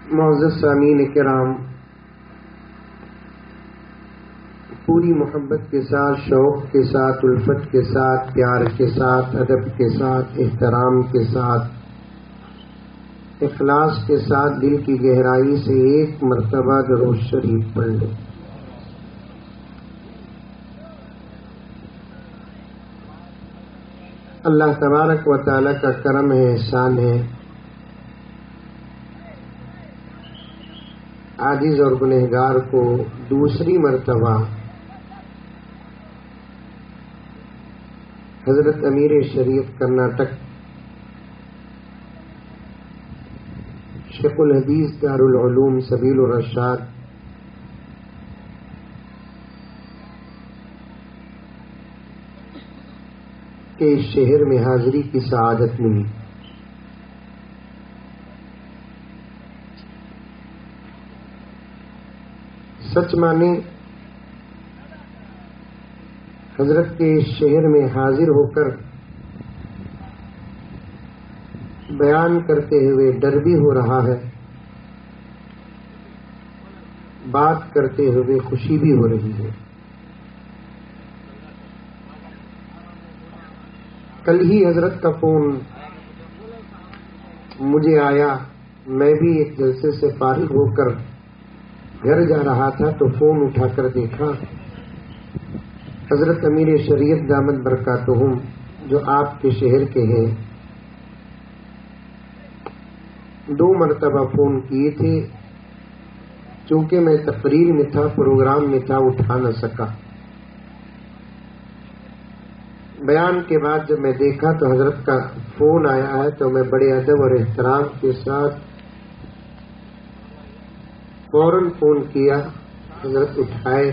معزز سامعین کرام، پوری محبت کے ساتھ، شوق کے ساتھ، الفت کے ساتھ، پیار کے ساتھ، ادب کے ساتھ، احترام کے ساتھ، اخلاص کے ساتھ دل کی گہرائی سے ایک مرتبہ درود شریف پڑھ لیں۔ اللہ تبارک و تعالی کا کرم ہے، احسان ہے، عاجز اور گنہگار کو دوسری مرتبہ حضرت امیر شریعت کرناٹک شیخ الحدیث دارالعلوم سبیل الرشاد کے اس شہر میں حاضری کی سعادت ملی۔ سچ مانے حضرت کے اس شہر میں حاضر ہو کر بیان کرتے ہوئے ڈر بھی ہو رہا ہے، بات کرتے ہوئے خوشی بھی ہو رہی ہے۔ کل ہی حضرت کا فون مجھے آیا، میں بھی ایک جلسے سے فارغ ہو کر گھر جا رہا تھا تو فون اٹھا کر دیکھا حضرت امیر شریعت دامت برکاتہم جو آپ کے شہر کے ہیں، 2 مرتبہ فون کیے تھے، چونکہ میں تقریر میں تھا، پروگرام میں تھا، اٹھا نہ سکا۔ بیان کے بعد جب میں دیکھا تو حضرت کا فون آیا ہے تو میں بڑے ادب اور احترام کے ساتھ فوراً فون کیا، حضرت اٹھائے،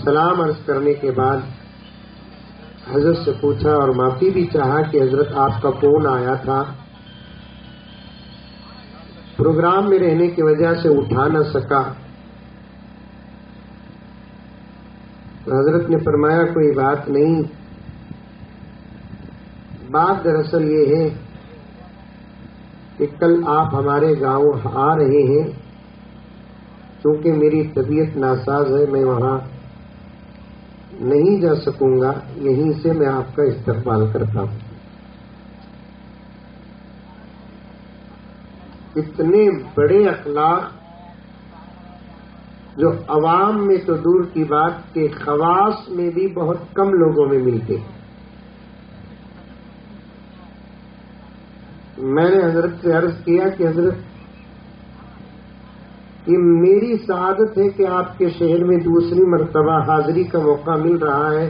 سلام عرض کرنے کے بعد حضرت سے پوچھا اور معافی بھی چاہا کہ حضرت آپ کا فون آیا تھا، پروگرام میں رہنے کی وجہ سے اٹھا نہ سکا۔ تو حضرت نے فرمایا کوئی بات نہیں، بات دراصل یہ ہے کہ کل آپ ہمارے گاؤں آ رہے ہیں، چونکہ میری طبیعت ناساز ہے، میں وہاں نہیں جا سکوں گا، یہیں سے میں آپ کا استقبال کرتا ہوں۔ اتنے بڑے اخلاق جو عوام میں تو دور کی بات کہ خواص میں بھی بہت کم لوگوں میں ملتے۔ میں نے حضرت سے عرض کیا کہ حضرت یہ میری سعادت ہے کہ آپ کے شہر میں دوسری مرتبہ حاضری کا موقع مل رہا ہے،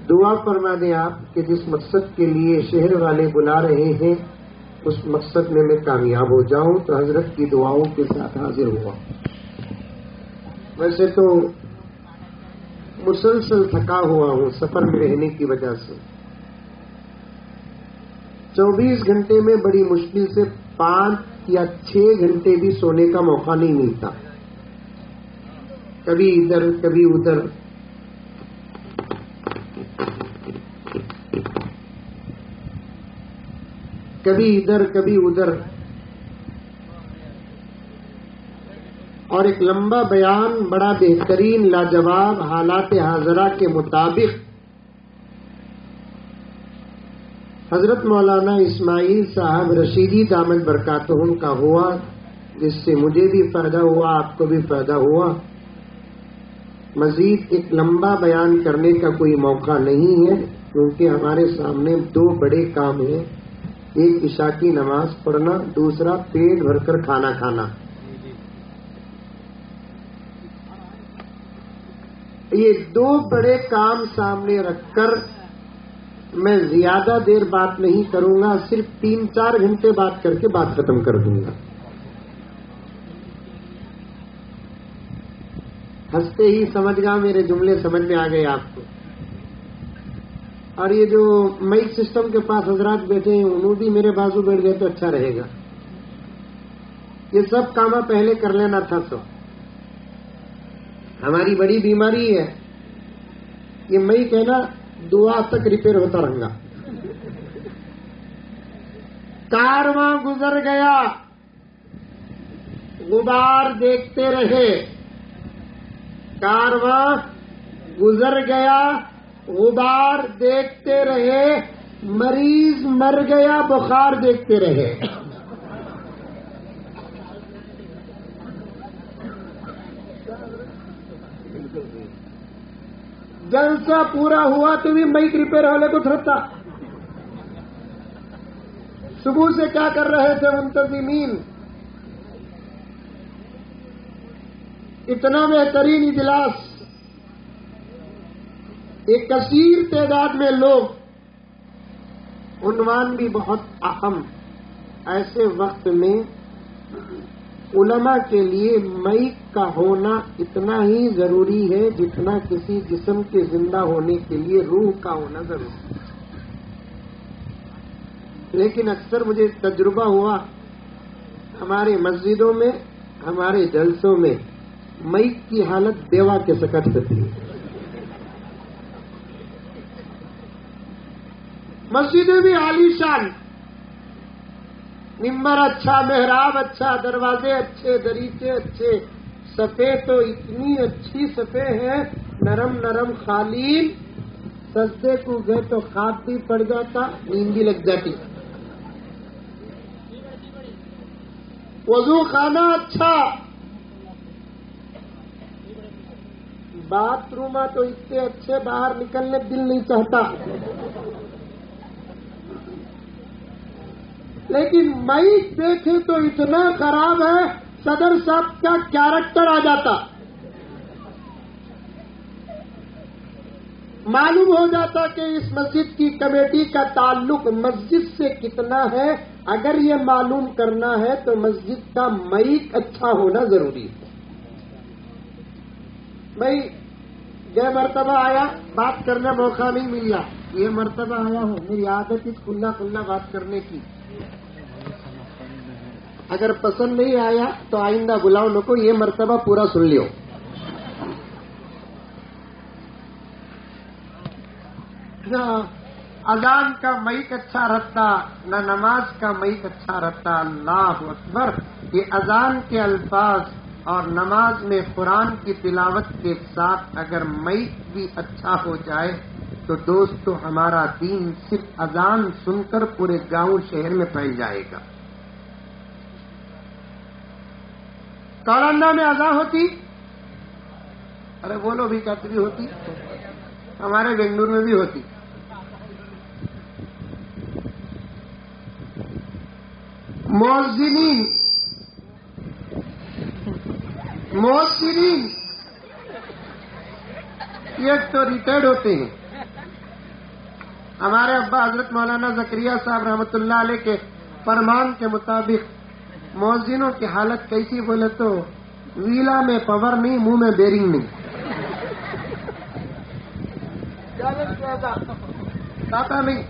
دعا فرما دیں آپ کہ جس مقصد کے لیے شہر والے بلا رہے ہیں اس مقصد میں کامیاب ہو جاؤں۔ تو حضرت کی دعاؤں کے ساتھ حاضر ہوا۔ ویسے تو مسلسل تھکا ہوا ہوں سفر میں رہنے کی وجہ سے، 24 گھنٹے میں بڑی مشکل سے 5 یا 6 گھنٹے بھی سونے کا موقع نہیں ملتا، کبھی ادھر کبھی ادھر۔ کبھی ادھر کبھی ادھر، اور ایک لمبا بیان بڑا بہترین لاجواب حالات حاضرہ کے مطابق حضرت مولانا اسماعیل صاحب رشیدی دامت برکاتہم کا ہوا، جس سے مجھے بھی فائدہ ہوا، آپ کو بھی فائدہ ہوا۔ مزید ایک لمبا بیان کرنے کا کوئی موقع نہیں ہے، کیونکہ ہمارے سامنے 2 بڑے کام ہیں، ایک عشاء کی نماز پڑھنا، دوسرا پیٹ بھر کر کھانا کھانا۔ یہ 2 بڑے کام سامنے رکھ کر میں زیادہ دیر بات نہیں کروں گا، صرف 3-4 گھنٹے بات کر کے بات ختم کر دوں گا۔ ہنستے ہی سمجھ گا، میرے جملے سمجھ میں آ گئے آپ کو۔ اور یہ جو مائک سسٹم کے پاس حضرات بیٹھے ہیں انہوں بھی میرے بازو بیٹھ گئے تو اچھا رہے گا۔ یہ سب کام پہلے کر لینا تھا۔ سب ہماری بڑی بیماری ہے یہ مائک ہے نا، دعا تک ریپیئر ہوتا رہے گا۔ کارواں گزر گیا، غبار دیکھتے رہے، کارواں گزر گیا، غبار دیکھتے رہے، مریض مر گیا، بخار دیکھتے رہے۔ جلسہ پورا ہوا تو بھی مائک ریپیئر والے کو تھرتا۔ صبح سے کیا کر رہے تھے منتظمین؟ اتنا بہترین اجلاس، ایک کثیر تعداد میں لوگ، عنوان بھی بہت اہم۔ ایسے وقت میں علماء کے لیے مائک کا ہونا اتنا ہی ضروری ہے جتنا کسی جسم کے زندہ ہونے کے لیے روح کا ہونا ضروری ہے۔ لیکن اکثر مجھے تجربہ ہوا، ہمارے مسجدوں میں، ہمارے جلسوں میں مائک کی حالت دیوا کے سکت ہوتی ہے۔ مسجدیں بھی عالی شان، ممبر اچھا، محراب اچھا، دروازے اچھے، دریچے اچھے، صفے تو اتنی اچھی صفے ہیں، نرم نرم قالین، سجدے کو گئے تو خواب بھی پڑ جاتا، نیند بھی لگ جاتی۔ وضو خانہ اچھا، باتھ روم تو اتنے اچھے، باہر نکلنے دل نہیں چاہتا۔ لیکن مائک دیکھے تو اتنا خراب ہے، صدر صاحب کا کیریکٹر آ جاتا، معلوم ہو جاتا کہ اس مسجد کی کمیٹی کا تعلق مسجد سے کتنا ہے۔ اگر یہ معلوم کرنا ہے تو مسجد کا مائک اچھا ہونا ضروری ہے۔ میں یہ مرتبہ آیا، بات کرنے موقع نہیں ملا، یہ مرتبہ آیا ہوں، میری عادت ہے کھلا کھلا بات کرنے کی۔ اگر پسند نہیں آیا تو آئندہ بلاؤ لوگوں، یہ مرتبہ پورا سن لیو۔ نہ اذان کا مائک اچھا رہتا، نہ نماز کا مائک اچھا رہتا۔ اللہ اکبر! یہ اذان کے الفاظ اور نماز میں قرآن کی تلاوت کے ساتھ اگر مائک بھی اچھا ہو جائے تو دوستو ہمارا دین صرف اذان سن کر پورے گاؤں شہر میں پھیل جائے گا۔ کالندہ میں اذان ہوتی، ارے بولو بھی کہتی بھی ہوتی، ہمارے بنگلور میں بھی ہوتی۔ مؤذنین یہ تو ریٹائرڈ ہوتے ہیں۔ ہمارے ابا حضرت مولانا زکریا صاحب رحمۃ اللہ علیہ کے فرمان کے مطابق مؤذنوں کی حالت کیسی بولے تو ویلا میں پاور نہیں، منہ میں بیرنگ نہیں۔ پتا نہیں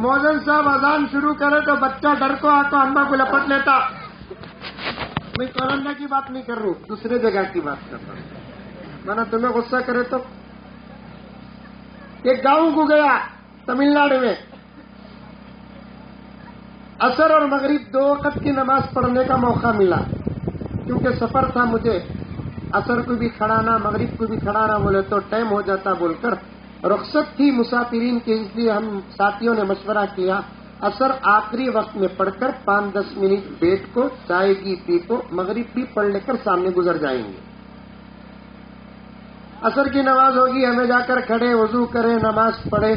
مؤذن صاحب اذان شروع کرے تو بچہ ڈر کو آ تو اماں کو لپٹ لیتا۔ میں کورونا کی بات نہیں کر رہا ہوں، دوسرے جگہ کی بات کر رہا ہوں، میں نے تمہیں غصہ کرے تو۔ ایک گاؤں کو گیا تمل ناڈو میں، عصر اور مغرب دو وقت کی نماز پڑھنے کا موقع ملا، کیونکہ سفر تھا مجھے، عصر کو بھی کھڑانا مغرب کو بھی کھڑانا بولے تو ٹائم ہو جاتا بول کر رخصت تھی مسافرین کے، اس لیے ہم ساتھیوں نے مشورہ کیا عصر آخری وقت میں پڑھ کر 5-10 منٹ بیٹھ کو چائے کی پی کو مغرب بھی پڑھ لے کر سامنے گزر جائیں گے۔ عصر کی نماز ہوگی، ہمیں جا کر کھڑے، وضو کرے، نماز پڑھے،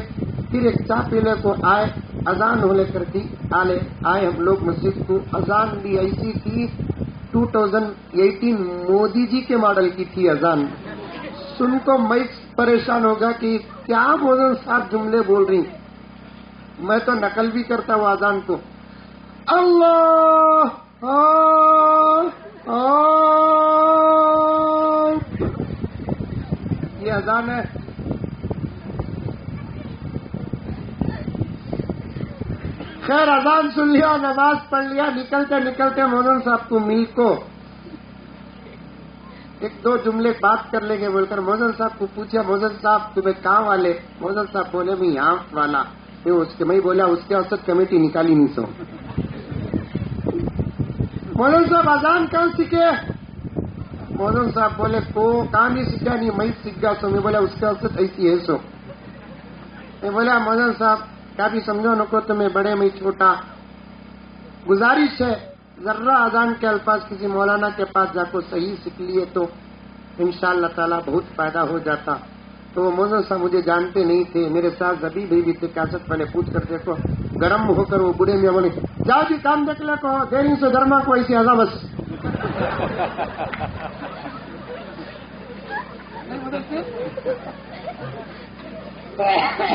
پھر ایک چائے پینے کو آئے، اذان ہو لے کر تھی، آئے ہم لوگ مسجد کو۔ اذان بھی ایسی تھی 2018 مودی جی کے ماڈل کی تھی اذان، سن کو میں پریشان ہوگا کہ کیا مؤذن صاحب جملے بول رہی، میں تو نقل بھی کرتا ہوں اذان کو۔ اللہ یہ اذان ہے۔ خیر اذان سن لیا، نماز پڑھ لیا، نکلتے نکلتے مؤذن صاحب کو مل کو ایک دو جملے بات کر لیں گے بول کر مؤذن صاحب کو پوچھا، مؤذن صاحب تمہیں کہاں والے؟ مؤذن صاحب بولے میں یہاں والا۔ میں بولا اس کے اوسط کمیٹی نکالی نہیں سو مولوی صاحب اذان کہاں سیکھے؟ مولوی صاحب بولے کو کہاں نہیں سیکھا نہیں میں سیکھ گیا سو میں بولا اس کے اوسط ایسی ہے سو میں بولا مولوی صاحب کیا بھی سمجھو نکو تمہیں بڑے میں چھوٹا گزارش ہے ذرہ اذان کے الفاظ کسی مولانا کے پاس جا کو صحیح سیکھ لیے تو انشاءاللہ تعالیٰ بہت فائدہ ہو جاتا. تو وہ مولانا صاحب مجھے جانتے نہیں تھے, میرے ساتھ زبی بھی تھے, کیسٹ پہلے پوچھ کر دیکھو گرم ہو کر وہ بوڑھے میں بولے جاؤ جی کام دیکھ لے کو دیر سے گرما کو ایسی آزا بس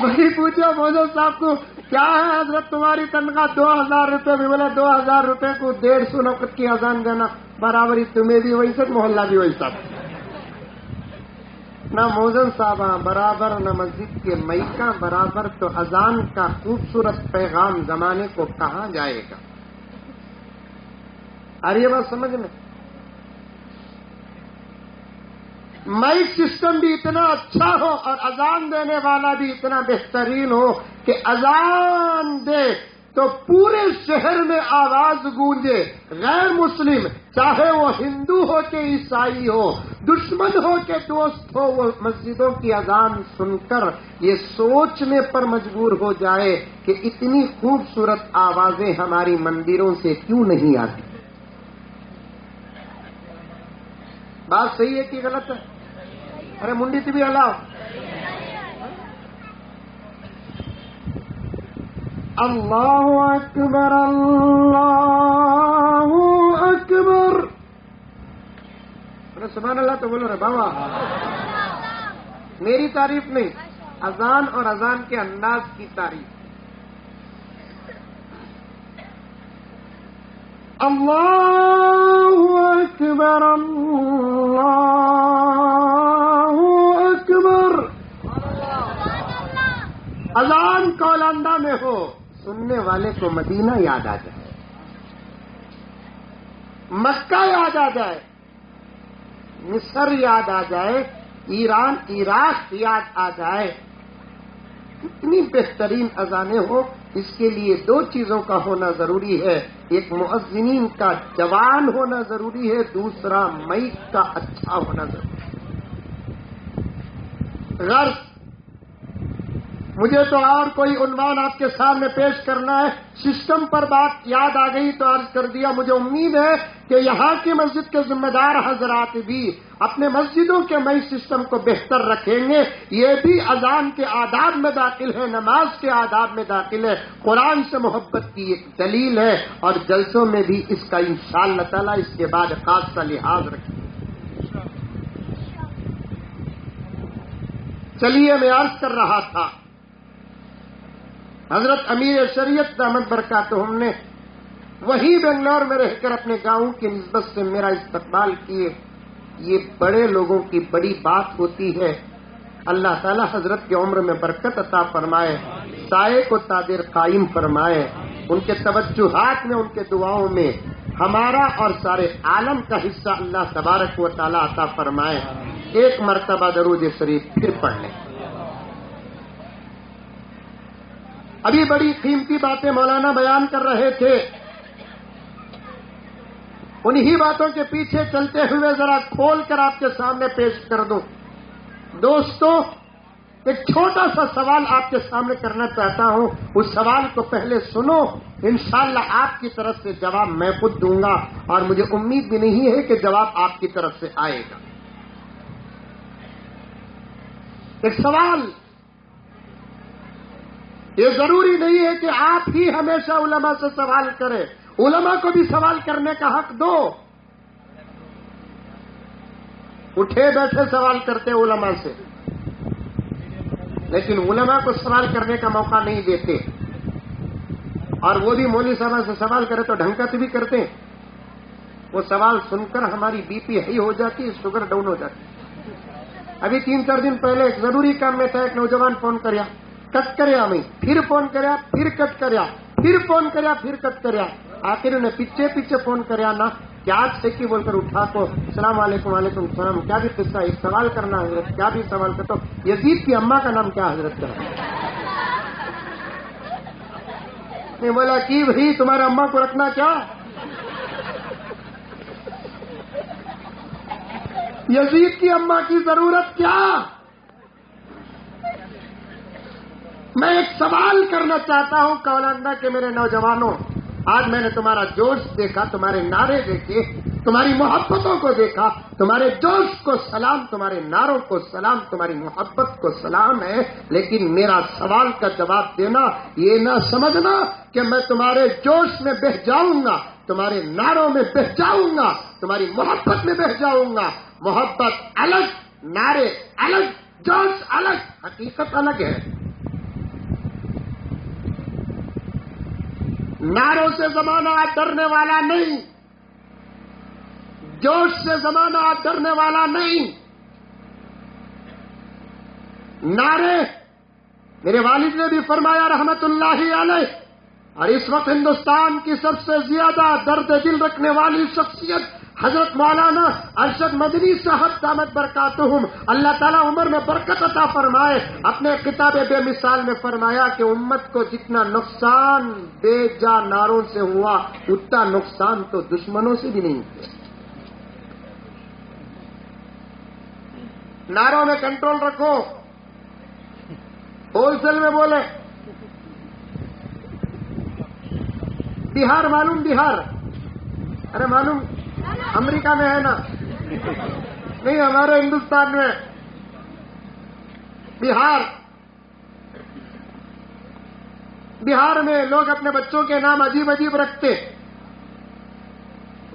وہی پوچھو مولانا صاحب کو کیا ہے حضرت تمہاری تنخواہ 2000 روپے بھی بولے 2000 روپے کو 150 نوکت کی اذان دینا برابری تمہیں بھی وہی سب محلہ بھی وہی سب نہ موزن صاحب برابر نہ مسجد کے مئیکا برابر تو اذان کا خوبصورت پیغام زمانے کو کہاں جائے گا. ارے یہ بات سمجھ میں مائک سسٹم بھی اتنا اچھا ہو اور اذان دینے والا بھی اتنا بہترین ہو کہ اذان دے تو پورے شہر میں آواز گونجے, غیر مسلم چاہے وہ ہندو ہو کہ عیسائی ہو, دشمن ہو کہ دوست ہو, وہ مسجدوں کی اذان سن کر یہ سوچنے پر مجبور ہو جائے کہ اتنی خوبصورت آوازیں ہماری مندروں سے کیوں نہیں آتی. بات صحیح ہے کہ غلط ہے؟ ارے منڈی سے بھی ہلاؤ. اللہ اکبر اللہ اکبر. ارے سبحان اللہ تو بولو رے بابا, میری تعریف نہیں, اذان اور اذان کے انداز کی تعریف. اللہ اکبر اللہ اکبر. اذان کولاندا میں ہو, سننے والے کو مدینہ یاد آ جائے, مکہ یاد آ جائے, مصر یاد آ جائے, ایران عراق یاد آ جائے. اتنی بہترین اذانیں ہو, اس کے لیے دو چیزوں کا ہونا ضروری ہے. ایک مؤذنین کا جوان ہونا ضروری ہے, دوسرا مائک کا اچھا ہونا ضروری ہے. غرض مجھے تو اور کوئی عنوان آپ کے سامنے پیش کرنا ہے, سسٹم پر بات یاد آ گئی تو عرض کر دیا. مجھے امید ہے کہ یہاں کی مسجد کے ذمہ دار حضرات بھی اپنے مسجدوں کے مئی سسٹم کو بہتر رکھیں گے. یہ بھی اذان کے آداب میں داخل ہے, نماز کے آداب میں داخل ہے, قرآن سے محبت کی ایک دلیل ہے, اور جلسوں میں بھی اس کا انشاءاللہ تعالی اس کے بعد خاص کا لحاظ رکھیں. چلیے میں عرض کر رہا تھا, حضرت امیر شریعت دامت برکاتہم نے وہی بنگلور میں رہ کر اپنے گاؤں کی نسبت سے میرا استقبال کیے. یہ بڑے لوگوں کی بڑی بات ہوتی ہے. اللہ تعالی حضرت کی عمر میں برکت عطا فرمائے, سائے کو تادر قائم فرمائے, ان کے توجہات میں, ان کے دعاؤں میں ہمارا اور سارے عالم کا حصہ اللہ تبارک و تعالی عطا فرمائے. ایک مرتبہ درود شریف پھر پڑھ لیں. ابھی بڑی قیمتی باتیں مولانا بیان کر رہے تھے, انہی باتوں کے پیچھے چلتے ہوئے ذرا کھول کر آپ کے سامنے پیش کر دوں. دوستو, ایک چھوٹا سا سوال آپ کے سامنے کرنا چاہتا ہوں. اس سوال کو پہلے سنو, انشاءاللہ آپ کی طرف سے جواب میں خود دوں گا, اور مجھے امید بھی نہیں ہے کہ جواب آپ کی طرف سے آئے گا. ایک سوال, یہ ضروری نہیں ہے کہ آپ ہی ہمیشہ علماء سے سوال کریں, علماء کو بھی سوال کرنے کا حق دو. اٹھے بیٹھے سوال کرتے علماء سے, لیکن علماء کو سوال کرنے کا موقع نہیں دیتے, اور وہ بھی مولوی صاحب سے سوال کرے تو ڈھنکت بھی کرتے ہیں. وہ سوال سن کر ہماری بی پی ہائی ہو جاتی ہے, شوگر ڈاؤن ہو جاتی ہے. ابھی 3-4 دن پہلے ایک ضروری کام میں تھا, ایک نوجوان فون کریا, کٹ کریا, میں پھر فون کریا, پھر کٹ کریا, پھر فون کریا, پھر کٹ کریا. آخر انہیں پیچھے فون کریا نا, کیا سے کی بول کر اٹھا کو السلام علیکم. وعلیکم السلام. کیا بھی قصہ, ایک سوال کرنا حضرت. کیا بھی سوال کرتا ہوں, یزید کی اماں کا نام کیا حضرت کا؟ نے بولا کہ بھائی تمہارے اماں کو رکھنا کیا؟ یزید کی اماں کی ضرورت کیا؟ میں ایک سوال کرنا چاہتا ہوں کولاندا کے میرے نوجوانوں، آج میں نے تمہارا جوش دیکھا، تمہارے نعرے دیکھے، تمہاری محبتوں کو دیکھا، تمہارے جوش کو سلام، تمہارے نعروں کو سلام، تمہاری محبت کو سلام ہے، لیکن میرا سوال کا جواب دینا، یہ نہ سمجھنا کہ میں تمہارے جوش میں بہہ جاؤں گا، تمہارے نعروں میں بہہ جاؤں گا، تمہاری محبت میں بہہ جاؤں گا۔ محبت الگ، نعرے الگ، جوش الگ، حقیقت الگ ہے۔ نعروں سے زمانہ آج ڈرنے والا نہیں، جوش سے زمانہ آج ڈرنے والا نہیں۔ نعرے میرے والد نے بھی فرمایا رحمت اللہ علیہ، اور اس وقت ہندوستان کی سب سے زیادہ درد دل رکھنے والی شخصیت حضرت مولانا ارشد مدنی صاحب دامت برکاتہم، اللہ تعالیٰ عمر میں برکت عطا فرمائے، اپنے کتاب بے مثال میں فرمایا کہ امت کو جتنا نقصان بے جا نعروں سے ہوا اتنا نقصان تو دشمنوں سے بھی نہیں ہوا۔ نعروں میں کنٹرول رکھو، ہول سیل میں بولے۔ بہار معلوم؟ بہار ارے معلوم امریکہ میں ہے نا، نہیں ہمارے ہندوستان میں بہار میں لوگ اپنے بچوں کے نام عجیب عجیب رکھتے۔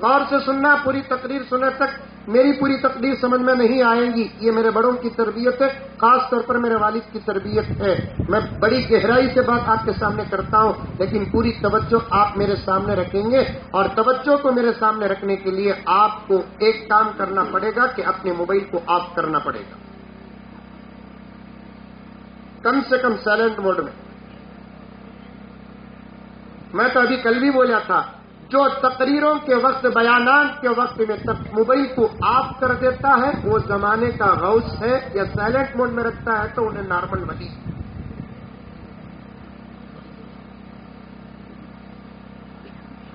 غور سے سننا، پوری تقریر سننے تک میری پوری تقریر سمجھ میں نہیں آئے گی، یہ میرے بڑوں کی تربیت ہے، خاص طور پر میرے والد کی تربیت ہے۔ میں بڑی گہرائی سے بات آپ کے سامنے کرتا ہوں، لیکن پوری توجہ آپ میرے سامنے رکھیں گے، اور توجہ کو میرے سامنے رکھنے کے لیے آپ کو ایک کام کرنا پڑے گا کہ اپنے موبائل کو آف کرنا پڑے گا، کم سے کم سائلنٹ موڈ میں۔ میں تو ابھی کل بھی بولا تھا، جو تقریروں کے وقت، بیانات کے وقت میں موبائل کو آف کر دیتا ہے وہ زمانے کا غوث ہے، یا سائلنٹ موڈ میں رکھتا ہے تو انہیں نارمل ولی۔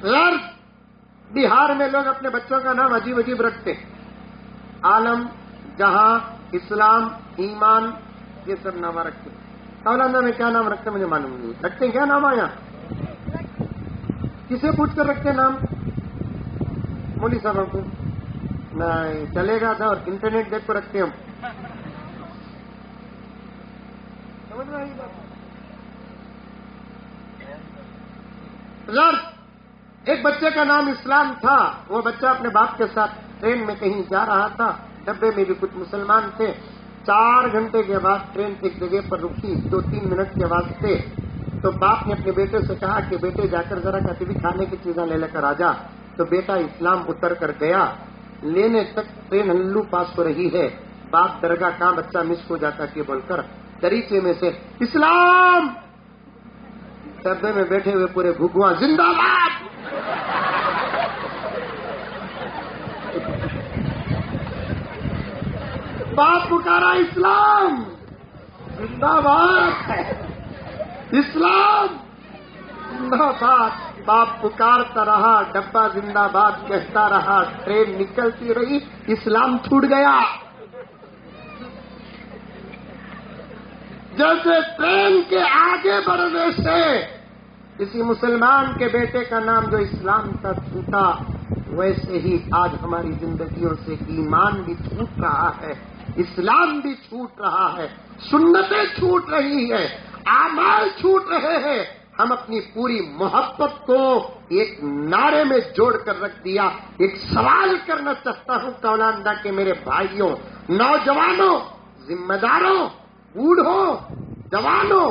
غرض بہار میں لوگ اپنے بچوں کا نام عجیب عجیب رکھتے، عالم، جہاں، اسلام، ایمان، یہ سب نام رکھتے۔ کولاندا میں کیا نام رکھتے مجھے معلوم نہیں، رکھتے ہیں کیا نام آیا؟ کسے پوچھ کر رکھتے نام؟ مولوی صاحب کو نہیں چلے گا تھا، اور انٹرنیٹ دیکھ کر رکھتے ہم، سمجھ میں آئی بات؟ ایک بچے کا نام اسلام تھا، وہ بچہ اپنے باپ کے ساتھ ٹرین میں کہیں جا رہا تھا، ڈبے میں بھی کچھ مسلمان تھے۔ 4 گھنٹے کے بعد ٹرین ایک جگہ پر رکی 2-3 منٹ کے واسطے، تو باپ نے اپنے بیٹے سے کہا کہ بیٹے جا کر ذرا کبھی بھی کھانے کی چیزیں لے کر آ جا۔ تو بیٹا اسلام اتر کر گیا، لینے تک ٹرین ہلو پاس ہو رہی ہے، باپ درگاہ کہاں بچہ مس ہو جاتا کہ بول کر دریچے میں سے اسلام، ڈبے میں بیٹھے ہوئے پورے گھگواں زندہ باد۔ باپ پکارا اسلام زندہ باد ہے، اسلام زندہ باد۔ باپ پکارتا رہا، ڈبہ زندہ باد کہتا رہا، ٹرین نکلتی رہی، اسلام چھوٹ گیا۔ جیسے ٹرین کے آگے بڑھنے سے کسی مسلمان کے بیٹے کا نام جو اسلام کا چھوٹا، ویسے ہی آج ہماری زندگیوں سے ایمان بھی چھوٹ رہا ہے، اسلام بھی چھوٹ رہا ہے، سنتیں چھوٹ رہی ہے، اعمال چھوٹ رہے ہیں۔ ہم اپنی پوری محبت کو ایک نعرے میں جوڑ کر رکھ دیا۔ ایک سوال کرنا چاہتا ہوں کولاندا کے میرے بھائیوں، نوجوانوں، ذمہ داروں، بوڑھوں، جوانوں،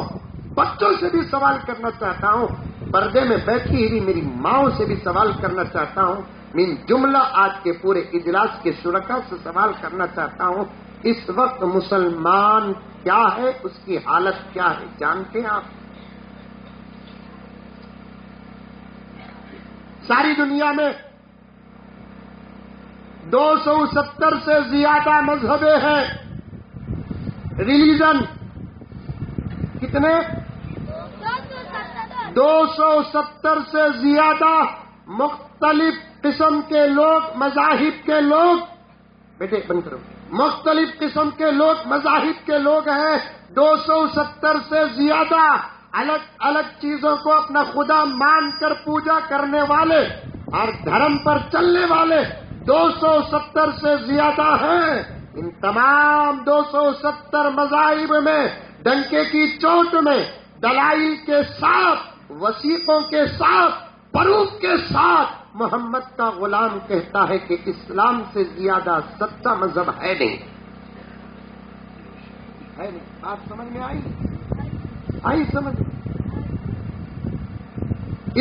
بچوں سے بھی سوال کرنا چاہتا ہوں، پردے میں بیٹھی ہوئی میری ماؤں سے بھی سوال کرنا چاہتا ہوں، من جملہ آج کے پورے اجلاس کے شرکاء سے سوال کرنا چاہتا ہوں، اس وقت مسلمان کیا ہے، اس کی حالت کیا ہے جانتے ہیں آپ؟ ساری دنیا میں 270 سے زیادہ مذہبیں ہیں، ریلیجن کتنے؟ 270 سے زیادہ مختلف قسم کے لوگ، مذاہب کے لوگ، بیٹے بند کرو، مختلف قسم کے لوگ، مذاہب کے لوگ ہیں. 270 سے زیادہ الگ الگ چیزوں کو اپنا خدا مان کر پوجا کرنے والے اور دھرم پر چلنے والے 270 سے زیادہ ہیں. ان تمام 270 مذاہب میں ڈنکے کی چوٹ میں دلائل کے ساتھ، وثیقوں کے ساتھ، پروف کے ساتھ محمد کا غلام کہتا ہے کہ اسلام سے زیادہ سچا مذہب ہے نہیں. ہے نہیں. بات سمجھ میں آئی سمجھ؟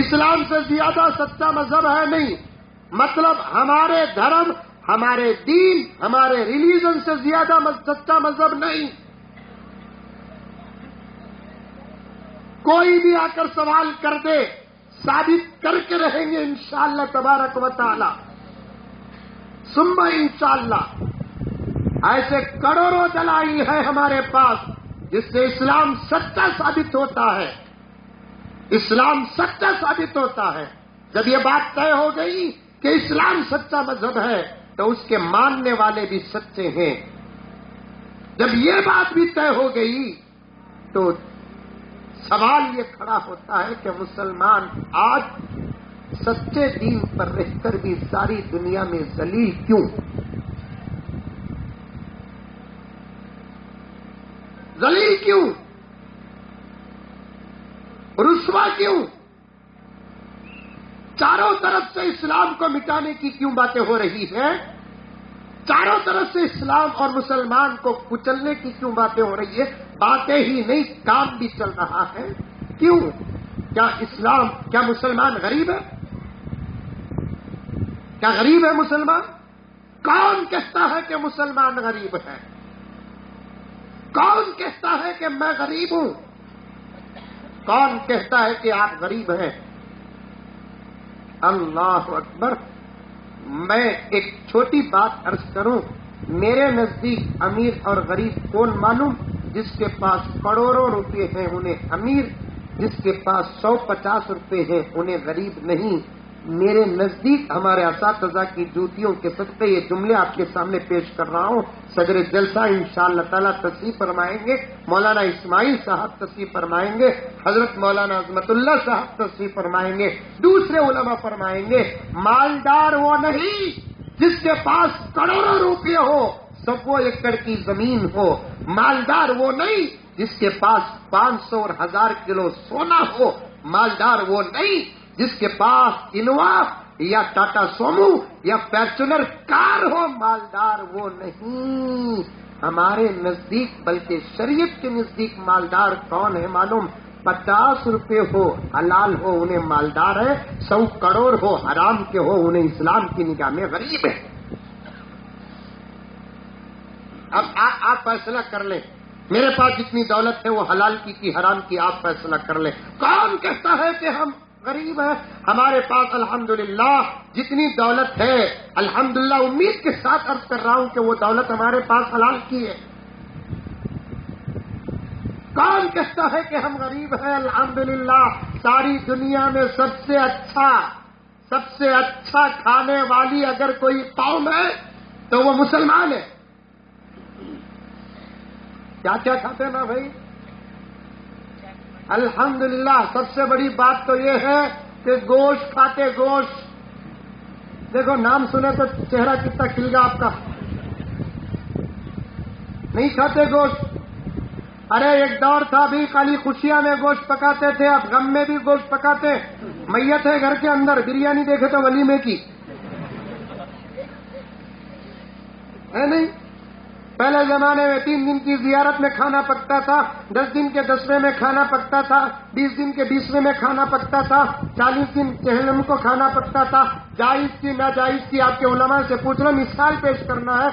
اسلام سے زیادہ سچا مذہب ہے نہیں. مطلب ہمارے دھرم، ہمارے دین، ہمارے ریلیجن سے زیادہ سچا مذہب نہیں. کوئی بھی آ کر سوال کر دے، ثابت کر کے رہیں گے انشاءاللہ تبارک و تعالی. ثم انشاءاللہ. ایسے کروڑوں دلائل ہیں ہمارے پاس جس سے اسلام سچا ثابت ہوتا ہے. اسلام سچا ثابت ہوتا ہے. جب یہ بات طے ہو گئی کہ اسلام سچا مذہب ہے تو اس کے ماننے والے بھی سچے ہیں. جب یہ بات بھی طے ہو گئی تو سوال یہ کھڑا ہوتا ہے کہ مسلمان آج سچے دین پر رہ کر بھی ساری دنیا میں ذلیل کیوں؟ ذلیل کیوں؟ رسوا کیوں؟ چاروں طرف سے اسلام کو مٹانے کی کیوں باتیں ہو رہی ہیں؟ چاروں طرف سے اسلام اور مسلمان کو کچلنے کی کیوں باتیں ہو رہی ہے؟ باتیں ہی نہیں، کام بھی چل رہا ہے. کیوں؟ کیا مسلمان غریب ہے؟ کیا غریب ہے مسلمان؟ کون کہتا ہے کہ مسلمان غریب ہے؟ کون کہتا ہے کہ میں غریب ہوں؟ کون کہتا ہے کہ آپ غریب ہیں؟ اللہ اکبر. میں ایک چھوٹی بات عرض کروں. میرے نزدیک امیر اور غریب کون معلوم؟ جس کے پاس کروڑوں روپے ہیں انہیں امیر، جس کے پاس 150 روپے ہیں انہیں غریب نہیں. میرے نزدیک ہمارے اساتذہ کی جوتیوں کے صدقے یہ جملے آپ کے سامنے پیش کر رہا ہوں. صدر جلسہ انشاءاللہ تعالی تشریف فرمائیں گے، مولانا اسماعیل صاحب تشریف فرمائیں گے، حضرت مولانا عظمت اللہ صاحب تشریف فرمائیں گے، دوسرے علماء فرمائیں گے. مالدار وہ نہیں جس کے پاس کروڑوں روپے ہو، 100 ایکڑ کی زمین ہو. مالدار وہ نہیں جس کے پاس 500 اور 1000 کلو سونا ہو. مالدار وہ نہیں جس کے پاس انووا یا ٹاٹا سومو یا فارچونر کار ہو. مالدار وہ نہیں. ہمارے نزدیک بلکہ شریعت کے نزدیک مالدار کون ہے معلوم؟ 50 روپے ہو حلال ہو انہیں مالدار ہے، 100 کروڑ ہو حرام کے ہو انہیں اسلام کی نگاہ میں غریب ہے. اب آپ فیصلہ کر لیں. میرے پاس جتنی دولت ہے وہ حلال کی حرام کی، آپ فیصلہ کر لیں. کون کہتا ہے کہ ہم غریب ہیں؟ ہمارے پاس الحمدللہ جتنی دولت ہے، الحمدللہ امید کے ساتھ عرض کر رہا ہوں کہ وہ دولت ہمارے پاس حلال کی ہے. کون کہتا ہے کہ ہم غریب ہیں؟ الحمدللہ ساری دنیا میں سب سے اچھا کھانے والی اگر کوئی قوم ہے تو وہ مسلمان ہے. کیا کیا کھاتے ہیں نا بھائی؟ الحمدللہ سب سے بڑی بات تو یہ ہے کہ گوشت کھاتے. گوشت دیکھو، نام سنے تو چہرہ کتنا کھل گا آپ کا. نہیں کھاتے گوشت؟ ارے ایک دور تھا بھی خالی خوشیاں میں گوشت پکاتے تھے، اب غم میں بھی گوشت پکاتے. میت ہے گھر کے اندر، بریانی دیکھے تو ولیمے کی ہے نہیں. پہلے زمانے میں 3 دن کی زیارت میں کھانا پکتا تھا، 10 دن کے 10ویں میں کھانا پکتا تھا، 20 دن کے 20ویں میں کھانا پکتا تھا، 40 دن چہلم کو کھانا پکتا تھا. جائز کی ناجائز کی آپ کے علماء سے پوچھ رہا، مثال پیش کرنا ہے.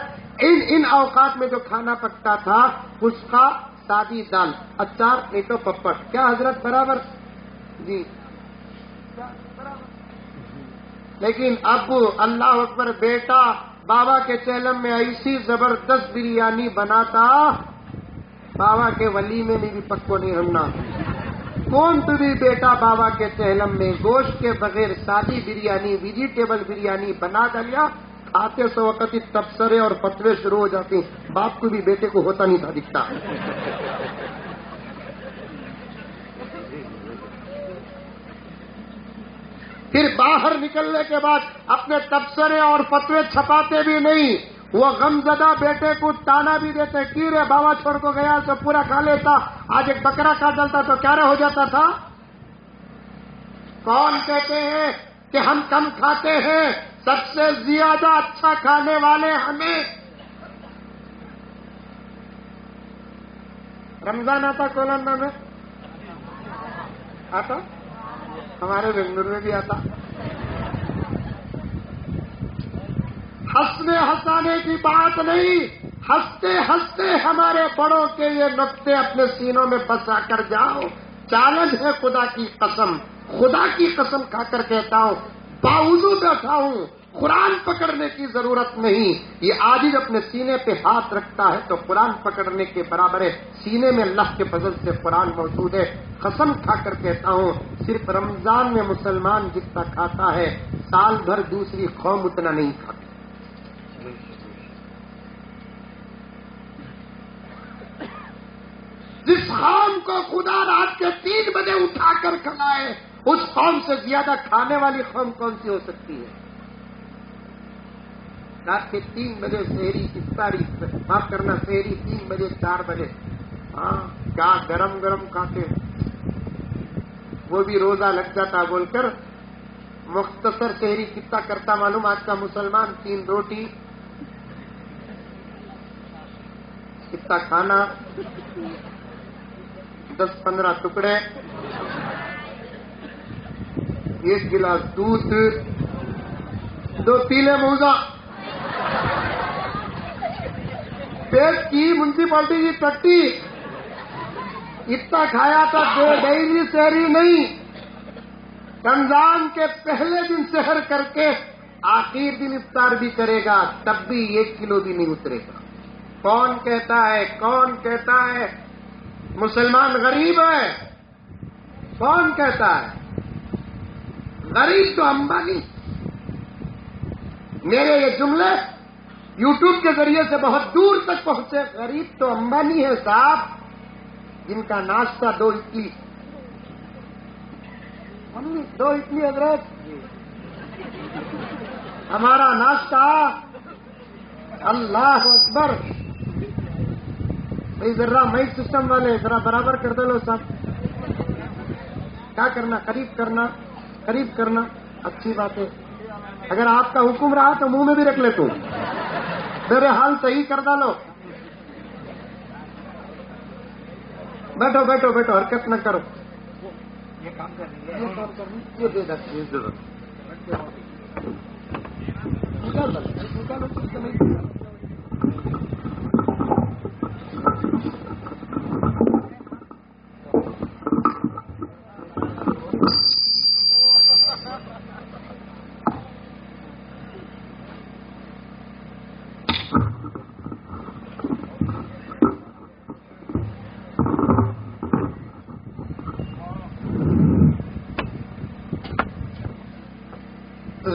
ان اوقات میں جو کھانا پکتا تھا اس کا سادی دال، اچار نہیں تو پپڑ. کیا حضرت برابر؟ جی لیکن اب اللہ اکبر، بیٹا بابا کے چیلم میں ایسی زبردست بریانی بناتا، بابا کے ولیمے میں بھی پکو نہیں ہمنا. کون بھی بیٹا بابا کے چہلم میں گوشت کے بغیر سادی بریانی ویجیٹیبل بریانی بنا ڈالیا، آتے سو وقت ہی تبصرے اور فتوے شروع ہو جاتے ہیں، باپ کو بھی بیٹے کو ہوتا نہیں تھا دکھتا۔ پھر باہر نکلنے کے بعد اپنے تبصرے اور فتوے چھپاتے بھی نہیں، وہ غمزدہ بیٹے کو تانا بھی دیتے، کی رے بابا چھوڑ کو گیا تو پورا کھا لیتا، آج ایک بکرا کھا ڈالتا تو کیا ہو جاتا تھا۔ کون کہتے ہیں کہ ہم کم کھاتے ہیں، سب سے زیادہ اچھا کھانے والے ہمیں۔ رمضان آتا کولنبا میں آتا، ہمارے بنگلور میں بھی آتا۔ ہنسنے ہنسانے کی بات نہیں، ہنستے ہنستے ہمارے بڑوں کے یہ نقطے اپنے سینوں میں بسا کر جاؤ۔ چیلنج ہے خدا کی قسم، خدا کی قسم کھا کر کہتا ہوں، باوضو بیٹھا ہوں، قرآن پکڑنے کی ضرورت نہیں۔ یہ عاجز اپنے سینے پہ ہاتھ رکھتا ہے تو قرآن پکڑنے کے برابر ہے، سینے میں اللہ کے فضل سے قرآن موجود ہے۔ قسم کھا کر کہتا ہوں، صرف رمضان میں مسلمان جتنا کھاتا ہے، سال بھر دوسری قوم اتنا نہیں کھاتی۔ جس قوم کو خدا رات کے 3 بجے اٹھا کر کھلائے، اس قوم سے زیادہ کھانے والی قوم کون سی ہو سکتی ہے؟ رات کے 3 بجے سحری افطاری، معاف کرنا سحری 3 بجے 4 بجے، ہاں کیا گرم گرم کھاتے، وہ بھی روزہ لگ جاتا بول کر۔ مختصر سحری کتنا کرتا معلوم آج کا مسلمان؟ 3 روٹی، کتنا کھانا، 10-15 ٹکڑے، 1 گلاس دودھ، 2 پیلے موزہ، پیٹ کی میونسپلٹی کی ٹٹی، اتنا کھایا تھا۔ ڈیلی سحری نہیں، رمضان کے پہلے دن سحر کر کے آخر دن افطار بھی کرے گا، تب بھی 1 کلو بھی نہیں اترے گا۔ کون کہتا ہے، کون کہتا ہے مسلمان غریب ہے؟ کون کہتا ہے غریب؟ تو امبانی۔ میرے یہ جملے یوٹیوب کے ذریعے سے بہت دور تک پہنچے۔ غریب تو امبانی ہے صاحب، جن کا ناشتہ 2 اڈلی، 2 اڈلی حضرت، ہمارا ناشتہ، اللہ اکبر۔ بھائی ذرا مائک سسٹم والے ذرا برابر کر دے لو صاحب، کیا کرنا؟ قریب کرنا اچھی بات ہے۔ اگر آپ کا حکم رہا تو منہ میں بھی رکھ لیتا ہوں، میرے حال صحیح کر ڈالو۔ بیٹھو بیٹھو بیٹھو، حرکت نہ کرو۔ یہ کام کر رہی ہے، یہ دے دکھتی ہے ضرورت۔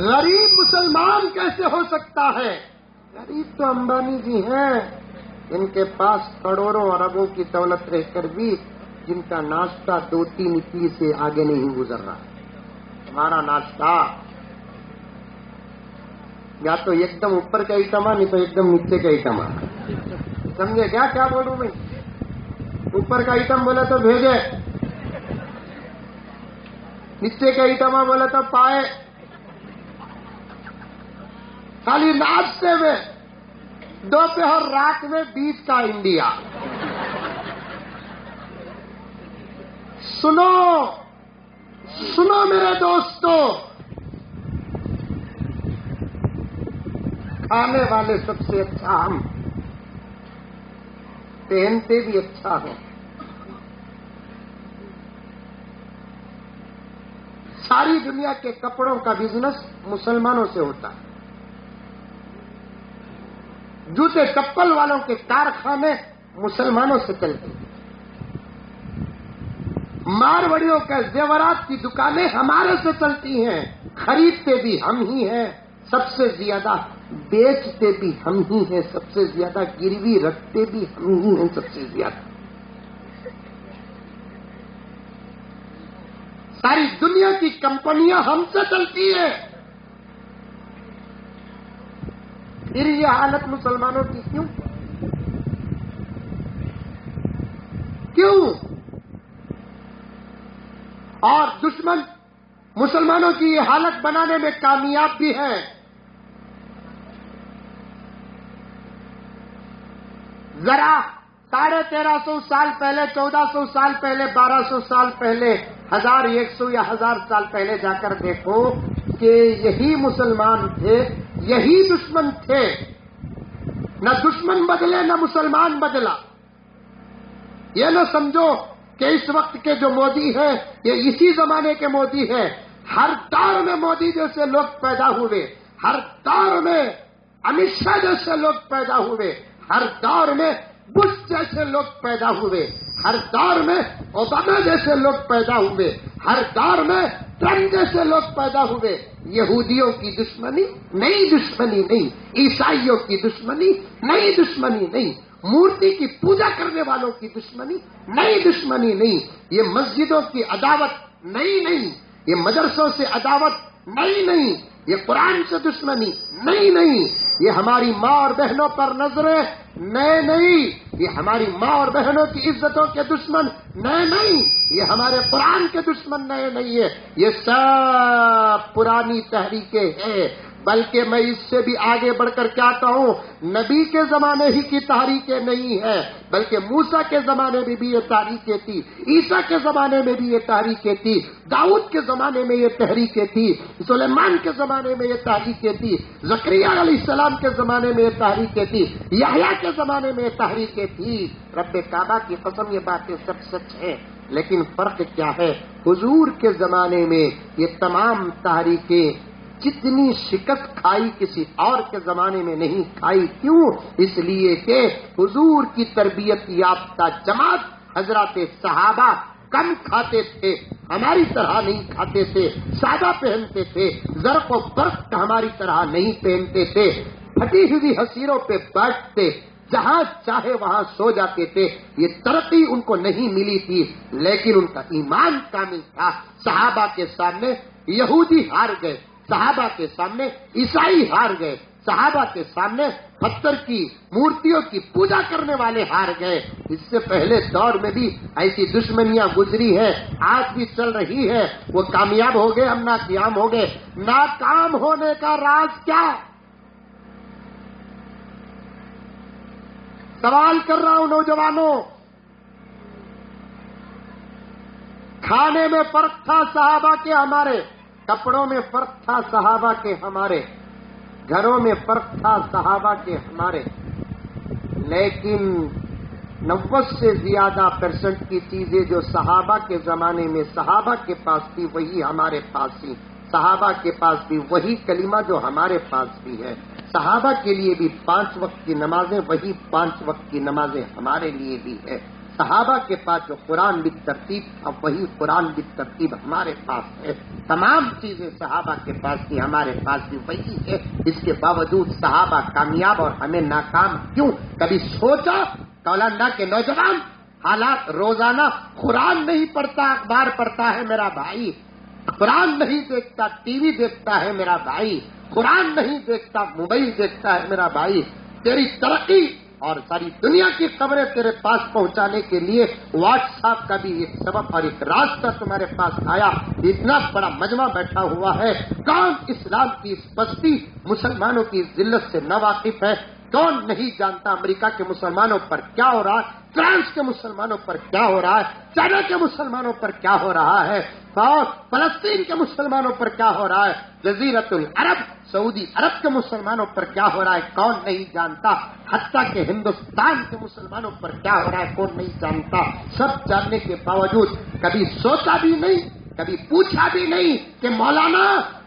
غریب مسلمان کیسے ہو سکتا ہے؟ غریب تو امبانی جی ہیں، ان کے پاس کروڑوں اربوں کی دولت رہ کر بھی جن کا ناشتہ 2-3 اڈلی سے آگے نہیں گزر رہا۔ ہمارا ناشتہ یا تو ایک دم اوپر کا آئٹم ہے، نہیں تو ایک دم نیچے کا آئٹم ہے۔ سمجھے کیا بولوں میں؟ اوپر کا آئٹم بولے تو بھیجے، نیچے کا آئٹم بولے تو پائے۔ خالی ناشتے میں دوپہر رات میں 20 کا انڈیا۔ سنو میرے دوستو، کھانے والے سب سے اچھا ہم، پہنتے بھی اچھا ہو۔ ساری دنیا کے کپڑوں کا بزنس مسلمانوں سے ہوتا ہے، جوتے چپل والوں کے کارخانے مسلمانوں سے چلتے ہیں، مارواڑیوں کے زیورات کی دکانیں ہمارے سے چلتی ہیں، خریدتے بھی ہم ہی ہیں، سب سے زیادہ بیچتے بھی ہم ہی ہیں، سب سے زیادہ گروی رکھتے بھی ہم ہی ہیں، سب سے زیادہ ساری دنیا کی کمپنیاں ہم سے چلتی ہیں. پھر یہ حالت مسلمانوں کی کیوں؟ اور دشمن مسلمانوں کی یہ حالت بنانے میں کامیاب بھی ہے. ذرا 1350 سال پہلے، 1400 سال پہلے، 1200 سال پہلے، 1100 یا 1000 سال پہلے جا کر دیکھو کہ یہی مسلمان تھے، یہی دشمن تھے. نہ دشمن بدلے نہ مسلمان بدلا. یہ نہ سمجھو کہ اس وقت کے جو مودی ہیں یہ اسی زمانے کے مودی ہیں. ہر دور میں مودی جیسے لوگ پیدا ہوئے، ہر دور میں امت شاہ جیسے لوگ پیدا ہوئے، ہر دور میں بش جیسے لوگ پیدا ہوئے، ہر دور میں اوباما جیسے لوگ پیدا ہوئے، ہر دور میں ٹرمپ جیسے لوگ پیدا ہوئے. یہودیوں کی دشمنی نئی دشمنی نہیں، عیسائیوں کی دشمنی نئی دشمنی نہیں، مورتی کی پوجا کرنے والوں کی دشمنی نئی دشمنی نہیں، یہ مسجدوں کی عداوت نئی نہیں، یہ مدرسوں سے عداوت نئی نہیں، یہ قرآن سے دشمنی نئی نہیں، یہ ہماری ماں اور بہنوں پر نظریں نئے نہیں، یہ ہماری ماں اور بہنوں کی عزتوں کے دشمن نئے نہیں، یہ ہمارے قرآن کے دشمن نئے نہیں ہے، یہ سب پرانی تحریکیں ہیں. بلکہ میں اس سے بھی آگے بڑھ کر کیا کہوں، نبی کے زمانے ہی کی تحریکیں نہیں ہیں، بلکہ موسیٰ کے زمانے میں بھی یہ تحریکیں تھی، عیسیٰ کے زمانے میں بھی یہ تحریکیں تھی، داؤد کے زمانے میں یہ تحریکیں تھی، سلیمان کے زمانے میں یہ تحریکیں تھی، زکریا علیہ السلام کے زمانے میں یہ تحریکیں تھی، یحییٰ کے زمانے میں یہ تحریکیں تھی. رب کعبہ کی قسم یہ باتیں سب سچ ہیں، لیکن فرق کیا ہے؟ حضور کے زمانے میں یہ تمام تحریکیں جتنی شکست کھائی کسی اور کے زمانے میں نہیں کھائی. کیوں؟ اس لیے کہ حضور کی تربیت یافتہ جماعت حضرات صحابہ کم کھاتے تھے، ہماری طرح نہیں کھاتے تھے، سادہ پہنتے تھے، زرق و برق ہماری طرح نہیں پہنتے تھے، پھٹی ہوئی حصیروں پہ بیٹھتے، جہاں چاہے وہاں سو جاتے تھے. یہ ترقی ان کو نہیں ملی تھی، لیکن ان کا ایمان کامل تھا. صحابہ کے سامنے یہودی ہار گئے، صحابہ کے سامنے عیسائی ہار گئے، صحابہ کے سامنے پتھر کی مورتیوں کی پوجا کرنے والے ہار گئے. اس سے پہلے دور میں بھی ایسی دشمنیاں گزری ہیں، آج بھی چل رہی ہے. وہ کامیاب ہو گئے، ہم ناکام ہو گئے. ناکام ہونے کا راز کیا؟ سوال کر رہا ہوں نوجوانوں. کھانے میں فرق تھا صحابہ کے ہمارے، کپڑوں میں فرق تھا صحابہ کے ہمارے، گھروں میں فرق تھا صحابہ کے ہمارے، لیکن 90 سے زیادہ % کی چیزیں جو صحابہ کے زمانے میں صحابہ کے پاس تھی وہی ہمارے پاس تھی. صحابہ کے پاس بھی وہی کلمہ جو ہمارے پاس بھی ہے. صحابہ کے لیے بھی 5 وقت کی نمازیں وہی 5 وقت کی نمازیں ہمارے لیے بھی ہے. صحابہ کے پاس جو قرآن بالترتیب تھا وہی قرآن بالترتیب ہمارے پاس ہے. تمام چیزیں صحابہ کے پاس تھی، ہمارے پاس بھی وہی ہے. اس کے باوجود صحابہ کامیاب اور ہمیں ناکام کیوں؟ کبھی سوچا؟ کولاندہ کے نوجوان حالات روزانہ قرآن نہیں پڑھتا، اخبار پڑھتا ہے میرا بھائی، قرآن نہیں دیکھتا، ٹی وی دیکھتا ہے میرا بھائی، قرآن نہیں دیکھتا، موبائل دیکھتا ہے میرا بھائی. تیری ترقی اور ساری دنیا کی خبریں تیرے پاس پہنچانے کے لیے واٹس ایپ کا بھی ایک سبب اور ایک راستہ تمہارے پاس آیا. اتنا بڑا مجمع بیٹھا ہوا ہے، کون اسلام کی اس بستی مسلمانوں کی ذلت سے ناواقف ہے؟ کون نہیں جانتا امریکہ کے مسلمانوں پر کیا ہو رہا ہے، فرانس کے مسلمانوں پر کیا ہو رہا ہے، چائنا کے مسلمانوں پر کیا ہو رہا ہے، اور فلسطین کے مسلمانوں پر کیا ہو رہا ہے، جزیرۃ العرب سعودی عرب کے مسلمانوں پر کیا ہو رہا ہے؟ کون نہیں جانتا؟ حتیٰ کہ ہندوستان کے مسلمانوں پر کیا ہو رہا ہے کون نہیں جانتا؟ سب جاننے کے باوجود کبھی سوچا بھی نہیں، کبھی پوچھا بھی نہیں کہ مولانا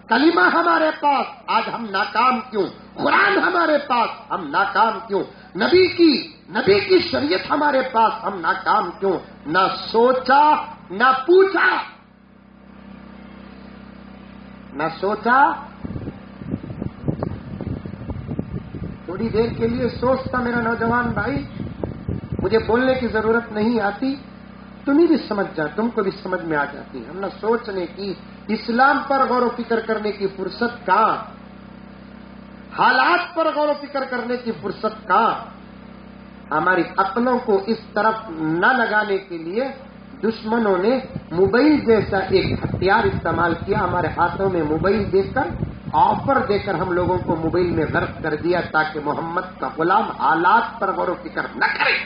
کلمہ ہمارے پاس آج ہم ناکام کیوں؟ قرآن ہمارے پاس ہم ناکام کیوں؟ نبی کی شریعت ہمارے پاس ہم ناکام کیوں؟ نہ سوچا نہ پوچھا نہ سوچا. تھوڑی دیر کے لیے سوچتا میرا نوجوان بھائی, مجھے بولنے کی ضرورت نہیں آتی, تمہیں بھی سمجھ جا, تم کو بھی سمجھ میں آ جاتی. ہم نہ سوچنے کی, اسلام پر غور و فکر کرنے کی فرصت کہاں, حالات پر غور و فکر کرنے کی فرصت کہاں. ہماری عقلوں کو اس طرف نہ لگانے کے لیے دشمنوں نے موبائل جیسا ایک ہتھیار استعمال کیا. ہمارے ہاتھوں میں موبائل دے کر, آفر دے کر ہم لوگوں کو موبائل میں غرق کر دیا تاکہ محمد کا غلام حالات پر غور و فکر نہ کرے.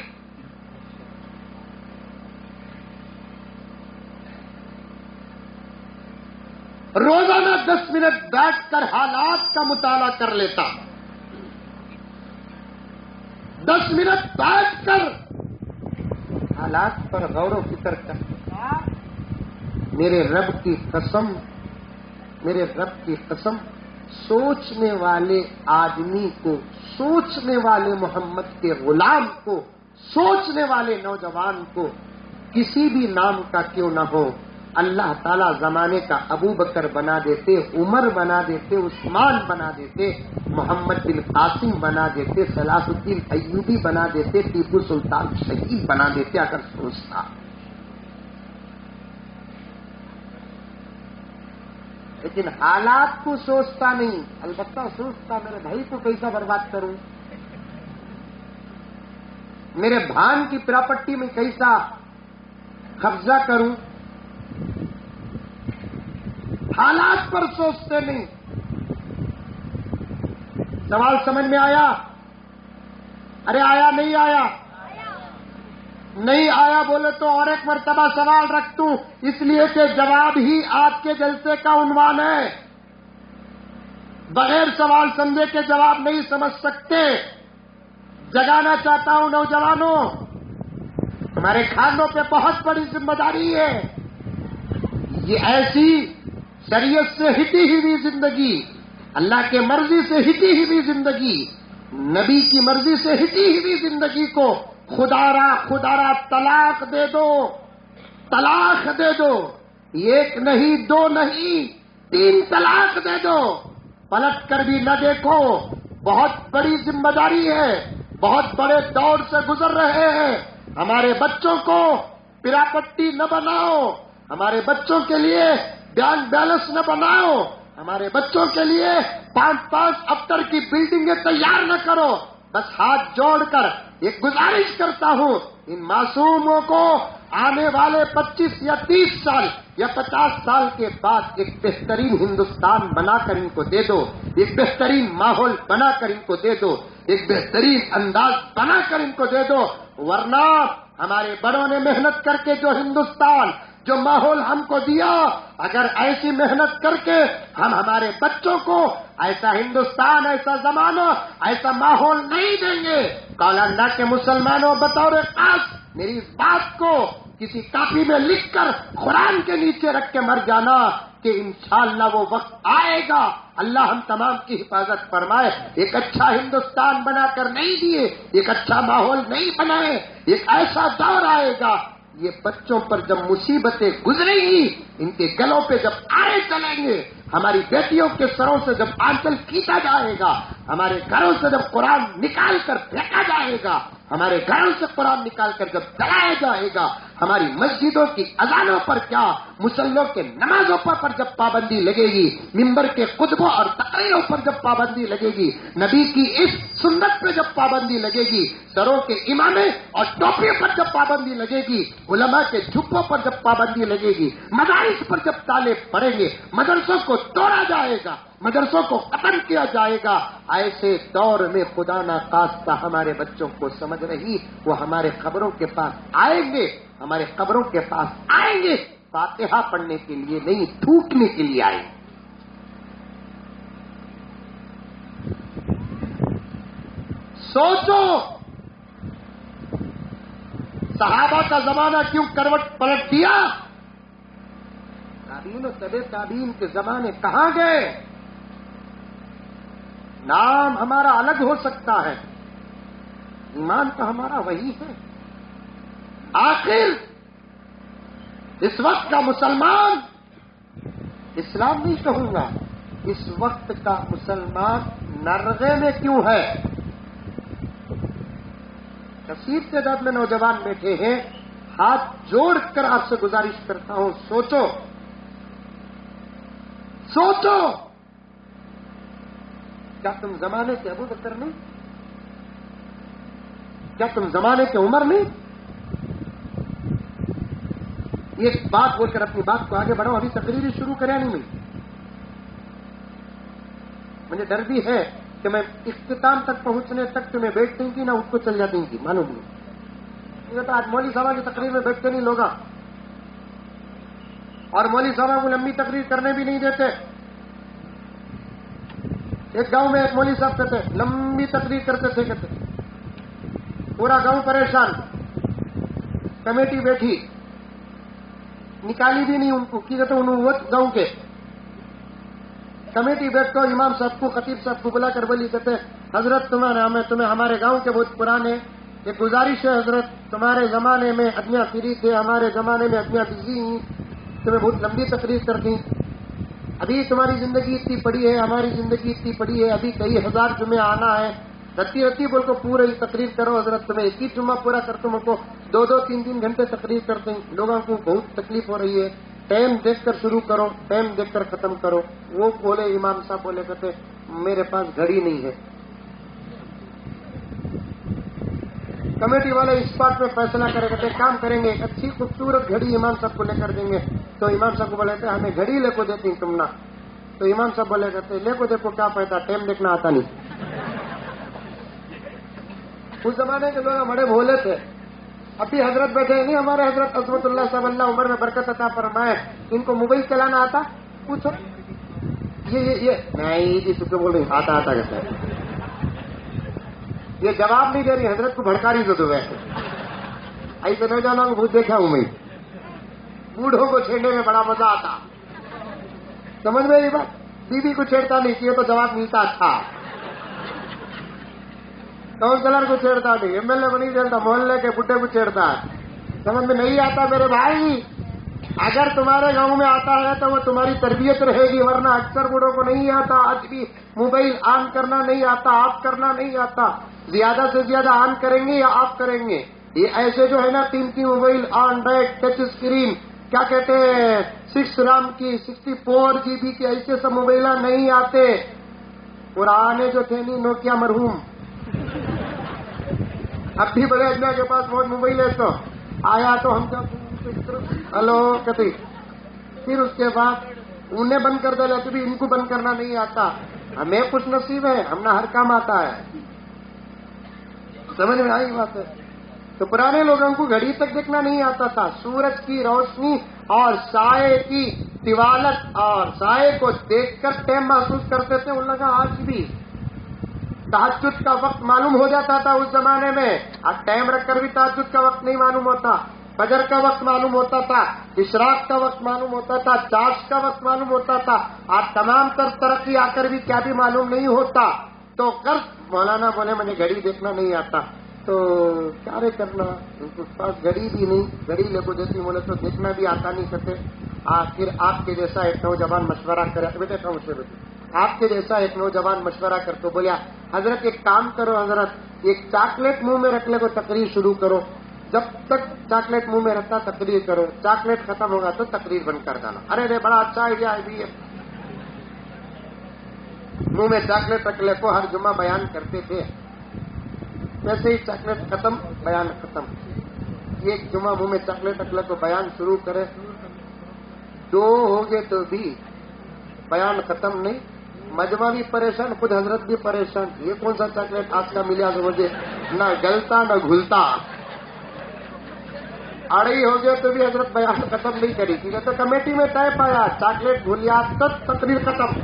روزانہ 10 منٹ بیٹھ کر حالات کا مطالعہ کر لیتا, 10 منٹ بیٹھ کر حالات پر غور و فکر کرتا. میرے رب کی قسم, میرے رب کی قسم, سوچنے والے آدمی کو, سوچنے والے محمد کے غلام کو, سوچنے والے نوجوان کو, کسی بھی نام کا کیوں نہ ہو, اللہ تعالیٰ زمانے کا ابو بکر بنا دیتے, عمر بنا دیتے, عثمان بنا دیتے, محمد بن قاسم بنا دیتے, صلاح الدین ایوبی بنا دیتے, ٹیپو سلطان شہید بنا دیتے اگر سوچتا. لیکن حالات کو سوچتا نہیں. البتہ سوچتا میرے بھائی کو کیسا برباد کروں, میرے بھان کی پراپرٹی میں کیسا قبضہ کروں. حالات پر سوچتے نہیں. سوال سمجھ میں آیا؟ ارے آیا نہیں آیا؟ نہیں آیا بولے تو اور ایک مرتبہ سوال رکھتوں, اس لیے کہ جواب ہی آج کے جلسے کا عنوان ہے. بغیر سوال سمجھے کے جواب نہیں سمجھ سکتے. جگانا چاہتا ہوں نوجوانوں, ہمارے کھانوں پہ بہت بڑی ذمہ داری ہے. یہ ایسی شریعت سے ہٹی ہوئی زندگی, اللہ کے مرضی سے ہٹی ہوئی زندگی, نبی کی مرضی سے ہٹی ہوئی زندگی کو خدا را طلاق دے دو, طلاق دے دو. ایک نہیں, دو نہیں, 3 طلاق دے دو, پلٹ کر بھی نہ دیکھو. بہت بڑی ذمہ داری ہے, بہت بڑے دور سے گزر رہے ہیں. ہمارے بچوں کو پراپرٹی نہ بناؤ, ہمارے بچوں کے لیے بینک بیلنس نہ بناؤ, ہمارے بچوں کے لیے 5 افطر کی بلڈنگیں تیار نہ کرو. بس ہاتھ جوڑ کر ایک گزارش کرتا ہوں, ان معصوموں کو آنے والے 25 یا 30 سال یا 50 سال کے بعد ایک بہترین ہندوستان بنا کر ان کو دے دو, ایک بہترین ماحول بنا کر ان کو دے دو, ایک بہترین انداز بنا کر ان کو دے دو. ورنہ ہمارے بڑوں نے محنت کر کے جو ہندوستان, جو ماحول ہم کو دیا, اگر ایسی محنت کر کے ہم ہمارے بچوں کو ایسا ہندوستان, ایسا زمانہ, ایسا ماحول نہیں دیں گے, کالنڈا کے مسلمانوں بطور خاص میری اس بات کو کسی کاپی میں لکھ کر قرآن کے نیچے رکھ کے مر جانا کہ انشاءاللہ وہ وقت آئے گا. اللہ ہم تمام کی حفاظت فرمائے. ایک اچھا ہندوستان بنا کر نہیں دیے, ایک اچھا ماحول نہیں بنائے, ایک ایسا دور آئے گا, یہ بچوں پر جب مصیبتیں گزریں گی, ان کے گلوں پہ جب آرے چلیں گے, ہماری بیٹیوں کے سروں سے جب آنچل کھینچا جائے گا, ہمارے گھروں سے جب قرآن نکال کر پھینکا جائے گا, ہمارے گھروں سے قرآن نکال کر جب جلایا جائے گا, ہماری مسجدوں کی اذانوں پر کیا, مسلوں کے نمازوں پر جب پابندی لگے گی, ممبر کے خطبوں اور تقریروں پر جب پابندی لگے گی, نبی کی اس سنت پہ جب پابندی لگے گی, سروں کے امامے اور ٹوپیوں پر جب پابندی لگے گی, علماء کے جھپوں پر جب پابندی لگے گی, مدارس پر جب تالے پڑیں گے, مدرسوں کو توڑا جائے گا, مدرسوں کو ختم کیا جائے گا, ایسے دور میں خدا نہ خواستہ ہمارے بچوں کو سمجھ رہی, وہ ہمارے قبروں کے پاس آئیں گے, ہمارے قبروں کے پاس آئیں گے, فاتحہ پڑھنے کے لیے نہیں, تھوکنے کے لیے آئیں گے. سوچو, صحابہ کا زمانہ کیوں کروٹ پلٹ دیا؟ تابعین و تبع تابعین کے زمانے کہاں گئے؟ نام ہمارا الگ ہو سکتا ہے, ایمان تو ہمارا وہی ہے. آخر اس وقت کا مسلمان، اسلام نہیں کہوں گا، اس وقت کا مسلمان نرغے میں کیوں ہے؟ کثیر تعداد میں نوجوان بیٹھے ہیں، ہاتھ جوڑ کر آپ سے گزارش کرتا ہوں، سوچو سوچو، کیا تم زمانے کے ابو بکر نہیں؟ کیا تم زمانے کے عمر نہیں؟ یہ بات بول کر اپنی بات کو آگے بڑھاؤ، ابھی تقریر شروع کرے نہیں ملی. مجھے ڈر بھی ہے کہ میں اختتام تک پہنچنے تک تمہیں بیٹھ دیں گی نہ اس کو چل جاتی گی، معلوم نہیں. یہ تو آج مولوی صاحب کی تقریر میں بیٹھتے نہیں لوگ، اور مولوی صاحب کو لمبی تقریر کرنے بھی نہیں دیتے. ایک گاؤں میں ایک مولوی صاحب کہتے لمبی تقریر کرتے تھے، کہتے پورا گاؤں پریشان، کمیٹی بیٹھی، نکالی بھی نہیں ان کو، کہتے انہوں گاؤں کے کمیٹی بیٹھ کر امام صاحب کو، خطیب صاحب کو بلا کر بولی، کہتے حضرت تمہیں ہمارے گاؤں کے بہت پرانے ایک گزارش ہے، حضرت تمہارے زمانے میں ادمیاں فری تھے، ہمارے زمانے میں ادمیاں بزی ہیں، تمہیں بہت لمبی تقریر کر دیں. ابھی تمہاری زندگی اتنی پڑی ہے، ہماری زندگی اتنی پڑی ہے، ابھی کئی ہزار جمعے آنا ہے، رتی بول کو پورے تقریر کرو حضرت، تمہیں ایک ہی جمعہ پورا کر تم کو 2-3 گھنٹے تقریر کرتے ہیں، لوگوں کو بہت تکلیف ہو رہی ہے، ٹائم دیکھ کر شروع کرو، ٹائم دیکھ کر ختم کرو. وہ بولے، امام صاحب بولے، کہتے میرے پاس گھڑی نہیں ہے. کمیٹی والے اس بات میں فیصلہ کرے، کہتے کام کریں گے، ایک اچھی خوبصورت گھڑی امام صاحب کو لے کر دیں گے. تو امام صاحب کو بولے تھے ہمیں گھڑی لے کو دیتی تم نہ. تو امام صاحب بولے، کہتے لے کو دیکھو کیا فائدہ، ٹائم دیکھنا آتا نہیں. اس زمانے کے لوگ بڑے بھولے تھے. ابھی حضرت بیٹھے نہیں، ہمارے حضرت عظمت اللہ صاحب اللہ عمر میں برکت عطا فرمائے، ان کو موبائل چلانا آتا؟ پوچھو. یہ نہیں تو بول رہی آتا کہتا ہے. یہ جواب نہیں دے رہی، حضرت کو بھڑکا رہی تو ویسے ایسے نوجوانوں کو بہت دیکھا ہوں میں، بوڑھوں کو چھیڑنے میں بڑا مزہ آتا. سمجھ میں یہ بات، بیوی کو چھیڑتا نہیں کیا تو جواب ملتا تھا، کاؤنسلر کو چھیڑتا نہیں، ایم ایل اے کو نہیں چھیڑتا، محلے کے بڈھے کو چھیڑتا ہے. سمجھ میں نہیں آتا میرے بھائی. اگر تمہارے گاؤں میں آتا ہے تو وہ تمہاری تربیت رہے گی، ورنہ اکثر بوڑھوں کو نہیں آتا. آج بھی موبائل آن کرنا نہیں آتا، آف کرنا نہیں آتا. زیادہ سے زیادہ آن کریں گے یا آف کریں گے. یہ ایسے جو ہے نا 3 موبائل، اینڈرائڈ ٹچ اسکرین، کیا کہتے ہیں 6 رام کی 64 GB کے ایسے سب موبائل نہیں آتے. پرانے جو تھے نہیں، نوکیا مرحوم، اب بھی بڑے اجنا کے پاس بہت موبائل ہے، تو آیا تو ہم ہلو کہتے، پھر اس کے بعد انہیں بند کر دے لیتے بھی ان کو بند کرنا نہیں آتا. ہمیں خوش نصیب ہے، ہمیں ہر کام آتا ہے. سمجھ میں آئی بات ہے. تو پرانے لوگوں کو گھڑی تک دیکھنا نہیں آتا تھا. سورج کی روشنی اور سائے کی طوالت اور سائے کو دیکھ کر ٹائم محسوس کرتے تھے. ان لوگوں آج بھی تہجد کا وقت معلوم ہو جاتا تھا اس زمانے میں. آج ٹائم رکھ کر بھی تہجد کا وقت نہیں معلوم ہوتا. فجر کا وقت معلوم ہوتا تھا، اشراق کا وقت معلوم ہوتا تھا، چاش کا وقت معلوم ہوتا تھا. آج تمام تر ترقی آ کر بھی کیا بھی معلوم نہیں ہوتا. تو کر مولانا بولے مجھے گھڑی دیکھنا نہیں آتا، تو کیا رے کرنا، ان کے پاس گھڑی بھی نہیں، گھڑی لے کو دیتی بولے تو دیکھنا بھی آتا نہیں کرتے. پھر آپ کے جیسا ایک نوجوان مشورہ کرے، بیٹے آپ کے جیسا ایک نوجوان مشورہ کر تو بولیا حضرت ایک کام کرو، حضرت ایک چاکلیٹ منہ میں رکھ لے کو تقریر شروع کرو. جب تک چاکلیٹ منہ میں رکھتا تقریر کرو، چاکلیٹ ختم ہوگا تو تقریر بند کر دینا. ارے بڑا اچھا آئیڈیا ہے. منہ میں چاکلیٹ رکھ لے کو ہر جمعہ بیان کرتے تھے، ویسے ہی چاکلیٹ ختم بیان ختم. ایک جمعہ منہ میں چاکلیٹ رکھ لے کو بیان شروع کرے، 2 ہو گئے تو بھی بیان ختم نہیں. مجمع بھی پریشان، خود حضرت بھی پریشان. یہ کون سا چاکلیٹ آج کا ملا تو مجھے نہ گلتا نہ گھلتا. 2:30 ہو گئے تو بھی حضرت بیان ختم نہیں کری تھی. تو کمیٹی میں طے پایا چاکلیٹ بھولیا تب تقریر ختم.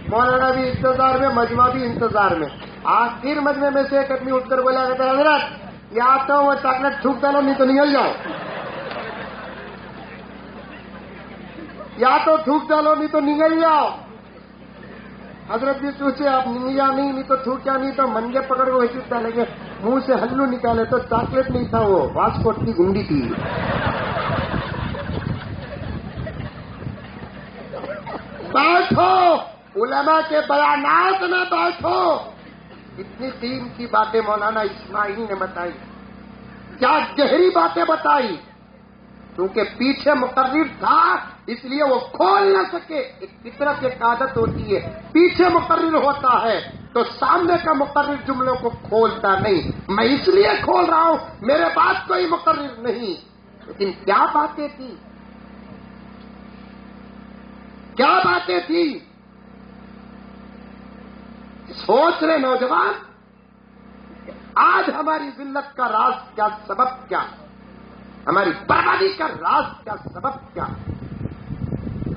مولانا بھی انتظار میں، مجمع بھی انتظار میں. آخر مجمع میں سے ایک آدمی اٹھ کر بولا کہ حضرت یا تو وہ چاکلیٹ چھوٹ ڈالو نہیں تو نکل جاؤ، یا تو تھوک ڈالو نہیں تو نکل جاؤ. حضرت بھی سوچے آپ نگیا نہیں تو تھوکیا نہیں تو منگے پکڑ کو ویسے ڈالیں گے. منہ سے ہلو نکالے تو چاکلیٹ نہیں تھا، وہ واسکوٹ کی گنڈی تھی. بیٹھو، علماء کے بیانات میں بیٹھو. اتنی قیمتی باتیں مولانا اسماعیل نے بتائی، کیا گہری باتیں بتائی. کیونکہ پیچھے مقرر تھا اس لیے وہ کھول نہ سکے. ایک فطرت ایک عادت ہوتی ہے، پیچھے مقرر ہوتا ہے تو سامنے کا مقرر جملوں کو کھولتا نہیں. میں اس لیے کھول رہا ہوں، میرے بات کوئی مقرر نہیں. لیکن کیا باتیں تھی، کیا باتیں تھی. سوچ رہے نوجوان، آج ہماری ذلت کا راز کیا، سبب کیا، ہماری بربادی کا راز کیا، سبب کیا.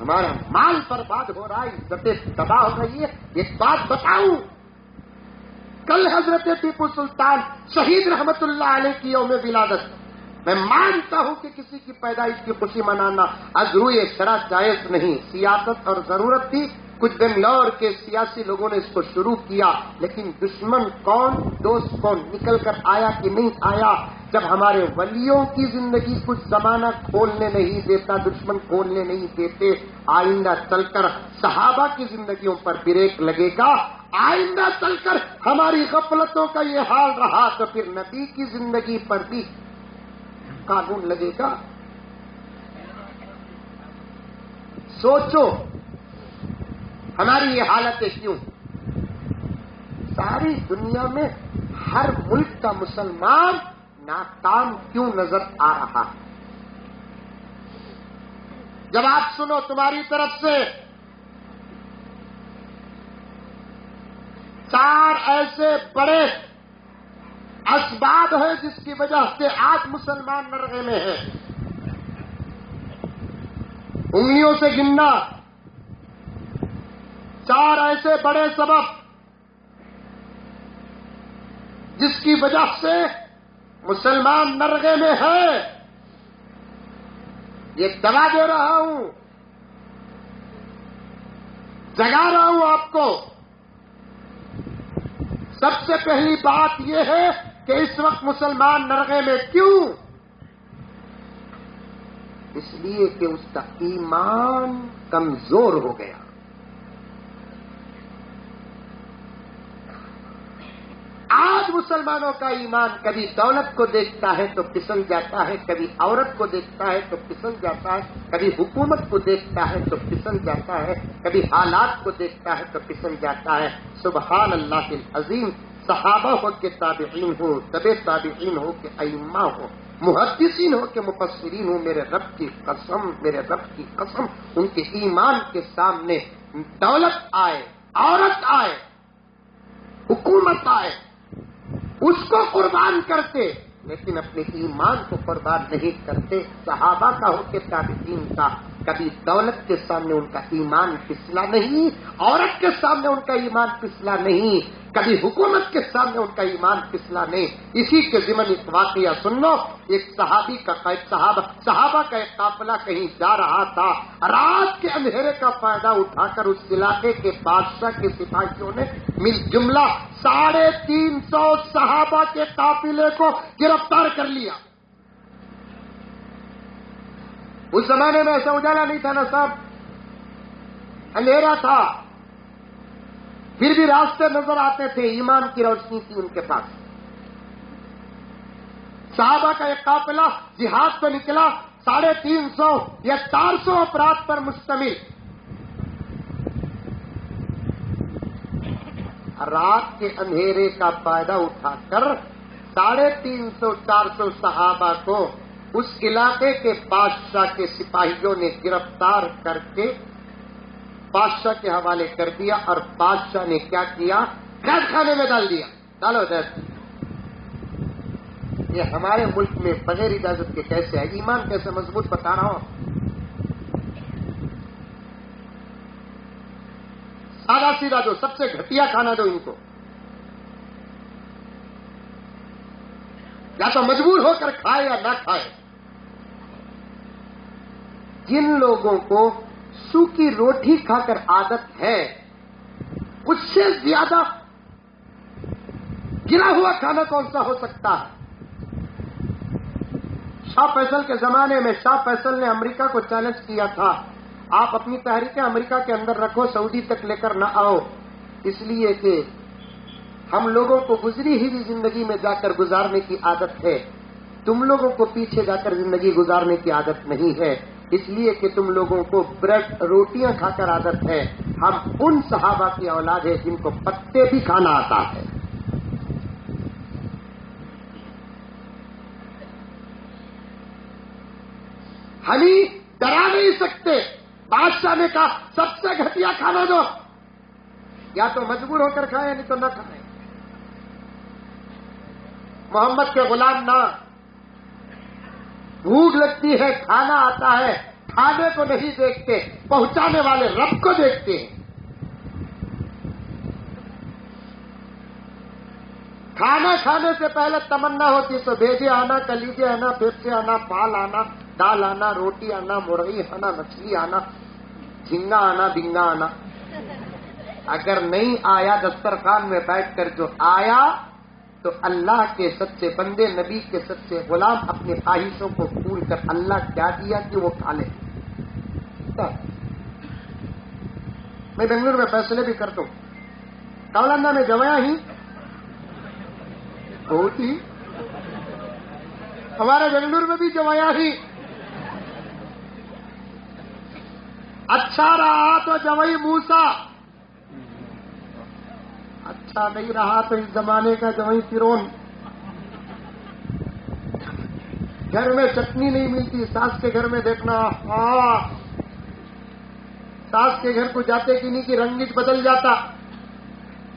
ہمارا مال برباد ہو رہا ہے، عزتیں تباہ ہو رہی ہے. ایک بات بتاؤں، کل حضرت ٹیپو سلطان شہید رحمت اللہ علیہ کی یوم ولادت، میں مانتا ہوں کہ کسی کی پیدائش کی خوشی منانا از روئے شرع جائز نہیں. سیاست اور ضرورت تھی، کچھ بنگلور کے سیاسی لوگوں نے اس کو شروع کیا، لیکن دشمن کون دوست کون نکل کر آیا کہ نہیں آیا. جب ہمارے ولیوں کی زندگی کچھ زمانہ کھولنے نہیں دیتا، دشمن کھولنے نہیں دیتے، آئندہ چل کر صحابہ کی زندگیوں پر بریک لگے گا. آئندہ چل کر ہماری غفلتوں کا یہ حال رہا تو پھر نبی کی زندگی پر بھی قانون لگے گا. سوچو ہماری یہ حالتیں کیوں. ساری دنیا میں ہر ملک کا مسلمان ناکام کیوں نظر آ رہا ہے. جب آپ سنو تمہاری طرف سے 4 ایسے بڑے اسباب ہیں جس کی وجہ سے آج مسلمان نرغے میں ہیں، انگلیوں سے گننا 4 ایسے بڑے سبب جس کی وجہ سے مسلمان نرغے میں ہے. یہ دوا دے رہا ہوں، جگا رہا ہوں آپ کو. سب سے پہلی بات یہ ہے کہ اس وقت مسلمان نرغے میں کیوں؟ اس لیے کہ اس کا ایمان کمزور ہو گیا. آج مسلمانوں کا ایمان کبھی دولت کو دیکھتا ہے تو پھسل جاتا ہے، کبھی عورت کو دیکھتا ہے تو پھسل جاتا ہے، کبھی حکومت کو دیکھتا ہے تو پھسل جاتا ہے، کبھی حالات کو دیکھتا ہے تو پھسل جاتا ہے. سبحان اللہ العظیم. صحابہ ہو کہ تابعین ہو، تبع تابعین ہو کہ ائمہ ہو، محدثین ہو کہ مفسرین ہو، میرے رب کی قسم، میرے رب کی قسم، ان کے ایمان کے سامنے دولت آئے، عورت آئے، حکومت آئے، اس کو قربان کرتے، لیکن اپنے ایمان کو قربان نہیں کرتے. صحابہ کا ہو کہ تابعین کا، کبھی دولت کے سامنے ان کا ایمان پسلا نہیں، عورت کے سامنے ان کا ایمان پسلا نہیں، کبھی حکومت کے سامنے ان کا ایمان پسلا نہیں. اسی کے ضمن ایک واقعہ سن لو. ایک صحابہ کا ایک قافلہ کہیں جا رہا تھا، رات کے اندھیرے کا فائدہ اٹھا کر اس علاقے کے بادشاہ کے سپاہیوں نے مل جملہ 350 صحابہ کے قافلے کو گرفتار کر لیا. اس زمانے میں ایسا اجالا نہیں تھا نا صاحب، اندھیرا تھا، پھر بھی راستے نظر آتے تھے، ایمان کی روشنی تھی ان کے پاس. صحابہ کا ایک قافلہ جہاد پہ نکلا، 350 یا 400 افراد پر مشتمل. رات کے اندھیرے کا فائدہ اٹھا کر 350-400 صحابہ کو اس علاقے کے بادشاہ کے سپاہیوں نے گرفتار کر کے بادشاہ کے حوالے کر دیا، اور بادشاہ نے کیا کیا؟ قید خانے میں ڈال دیا. ڈالو ادھر. یہ ہمارے ملک میں بغیر اجازت کے کیسے ہے؟ ایمان کیسے مضبوط بتا رہا ہوں. سادہ سیدھا جو سب سے گھٹیا کھانا دو ان کو، یا تو مجبور ہو کر کھائے یا نہ کھائے. جن لوگوں کو سوکھی روٹی کھا کر عادت ہے، اس سے زیادہ گرا ہوا کھانا کون سا ہو سکتا ہے؟ شاہ فیصل کے زمانے میں شاہ فیصل نے امریکہ کو چیلنج کیا تھا، آپ اپنی تحریکیں امریکہ کے اندر رکھو، سعودی تک لے کر نہ آؤ، اس لیے کہ ہم لوگوں کو گزری ہوئی زندگی میں جا کر گزارنے کی عادت ہے، تم لوگوں کو پیچھے جا کر زندگی گزارنے کی عادت نہیں ہے، اس لیے کہ تم لوگوں کو بریڈ روٹیاں کھا کر عادت ہے، ہم ان صحابہ کی اولاد ہے جن کو پتے بھی کھانا آتا ہے۔ ہمیں ڈرا نہیں سکتے، بادشاہ نے کہا سب سے گھٹیا کھانا دو، یا تو مجبور ہو کر کھائیں نہیں تو نہ کھائیں۔ محمد کے غلام نہ، بھوک لگتی ہے کھانا آتا ہے، کھانے کو نہیں دیکھتے، پہنچانے والے رب کو دیکھتے ہیں۔ کھانا کھانے سے پہلے تمنا ہوتی تو بھیجے آنا، کلیجے آنا، پھیپھڑے آنا، پال آنا، دال آنا، روٹی آنا، مرغی آنا، مچھلی آنا، جھینگا آنا، بنگا آنا۔ اگر نہیں آیا دسترخوان میں بیٹھ کر جو آیا تو اللہ کے سچے بندے، نبی کے سچے غلام اپنی خواہشوں کو پور کر اللہ کیا دیا کہ وہ کھا لے۔ میں بنگلور میں فیصلے بھی کرتا ہوں، کولندا میں جمایا ہی ہوتی، ہمارے بنگلور میں بھی جمایا ہی، اچھا رہا تو جوائی موسیٰ، اچھا نہیں رہا تو اس زمانے کا جوائی فرعون۔ گھر میں چٹنی نہیں ملتی، ساس کے گھر میں دیکھنا، ساس کے گھر کو جاتے کہ نہیں کہ رنگت بدل جاتا،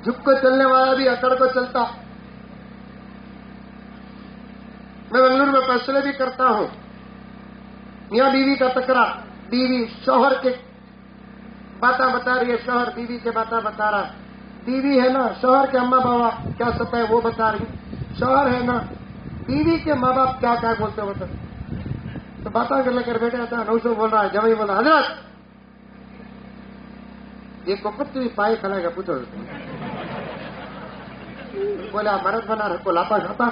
جھک کو چلنے والا بھی اکڑ کو چلتا۔ میں بنگلور میں فیصلے بھی کرتا ہوں، میاں بیوی کا تکرار، بیوی شوہر کے باتیں بتا رہی ہے، شوہر بیوی کے باتیں بتا رہا ہے، بیوی ہے نا شوہر کے اماں بابا کیا ستا ہے وہ بتا رہی، شوہر ہے نا بیوی کے ماں باپ کیا کیا بولتے ہوتے، تو باتیں کر لے کر بیٹھے آتا ہے، نوشو بول رہا ہے، جمعی بول رہا ہے، حضرت یہ کپت بھی پائے کھلائے گا، پوچھو بولا مرد بنا رکھو لاپا کھاتا۔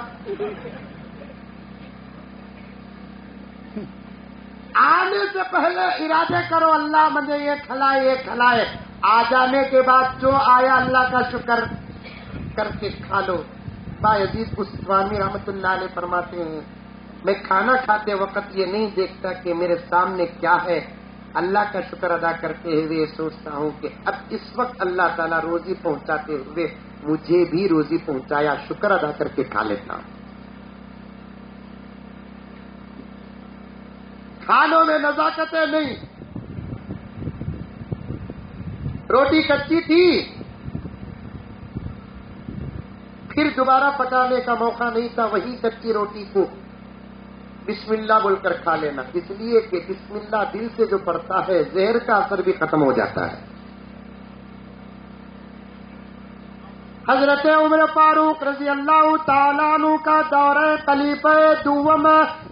آنے سے پہلے ارادے کرو اللہ مجھے یہ کھلائے یہ کھلائے، آ جانے کے بعد جو آیا اللہ کا شکر کر کے کھا لو۔ بایزید بستانی رحمت اللہ علیہ فرماتے ہیں میں کھانا کھاتے وقت یہ نہیں دیکھتا کہ میرے سامنے کیا ہے، اللہ کا شکر ادا کرتے ہوئے سوچتا ہوں کہ اب اس وقت اللہ تعالیٰ روزی پہنچاتے ہوئے مجھے بھی روزی پہنچایا، شکر ادا کر کے کھا لیتا ہوں۔ کھانوں میں نزاکتیں نہیں، روٹی کچی تھی پھر دوبارہ پکانے کا موقع نہیں تھا، وہی کچی روٹی کو بسم اللہ بول کر کھا لینا، اس لیے کہ بسم اللہ دل سے جو پڑتا ہے زہر کا اثر بھی ختم ہو جاتا ہے۔ حضرت عمر فاروق رضی اللہ تعالیٰ عنہ کا دورہ خلیفہ دوم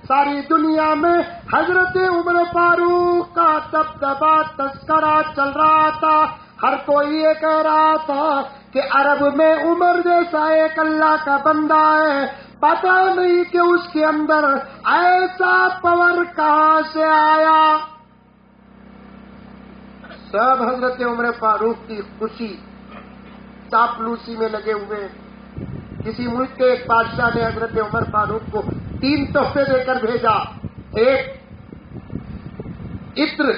ساری دنیا میں حضرت عمر فاروق کا دبدبا تذکرہ چل رہا تھا، ہر کوئی یہ کہہ رہا تھا کہ عرب میں عمر جیسا ایک اللہ کا بندہ ہے، پتہ نہیں کہ اس کے اندر ایسا پاور کہاں سے آیا۔ سب حضرت عمر فاروق کی خوشی چاپلوسی میں لگے ہوئے۔ کسی ملک کے ایک بادشاہ نے حضرت عمر فاروق کو 3 تحفے دے کر بھیجا، ایک عطر،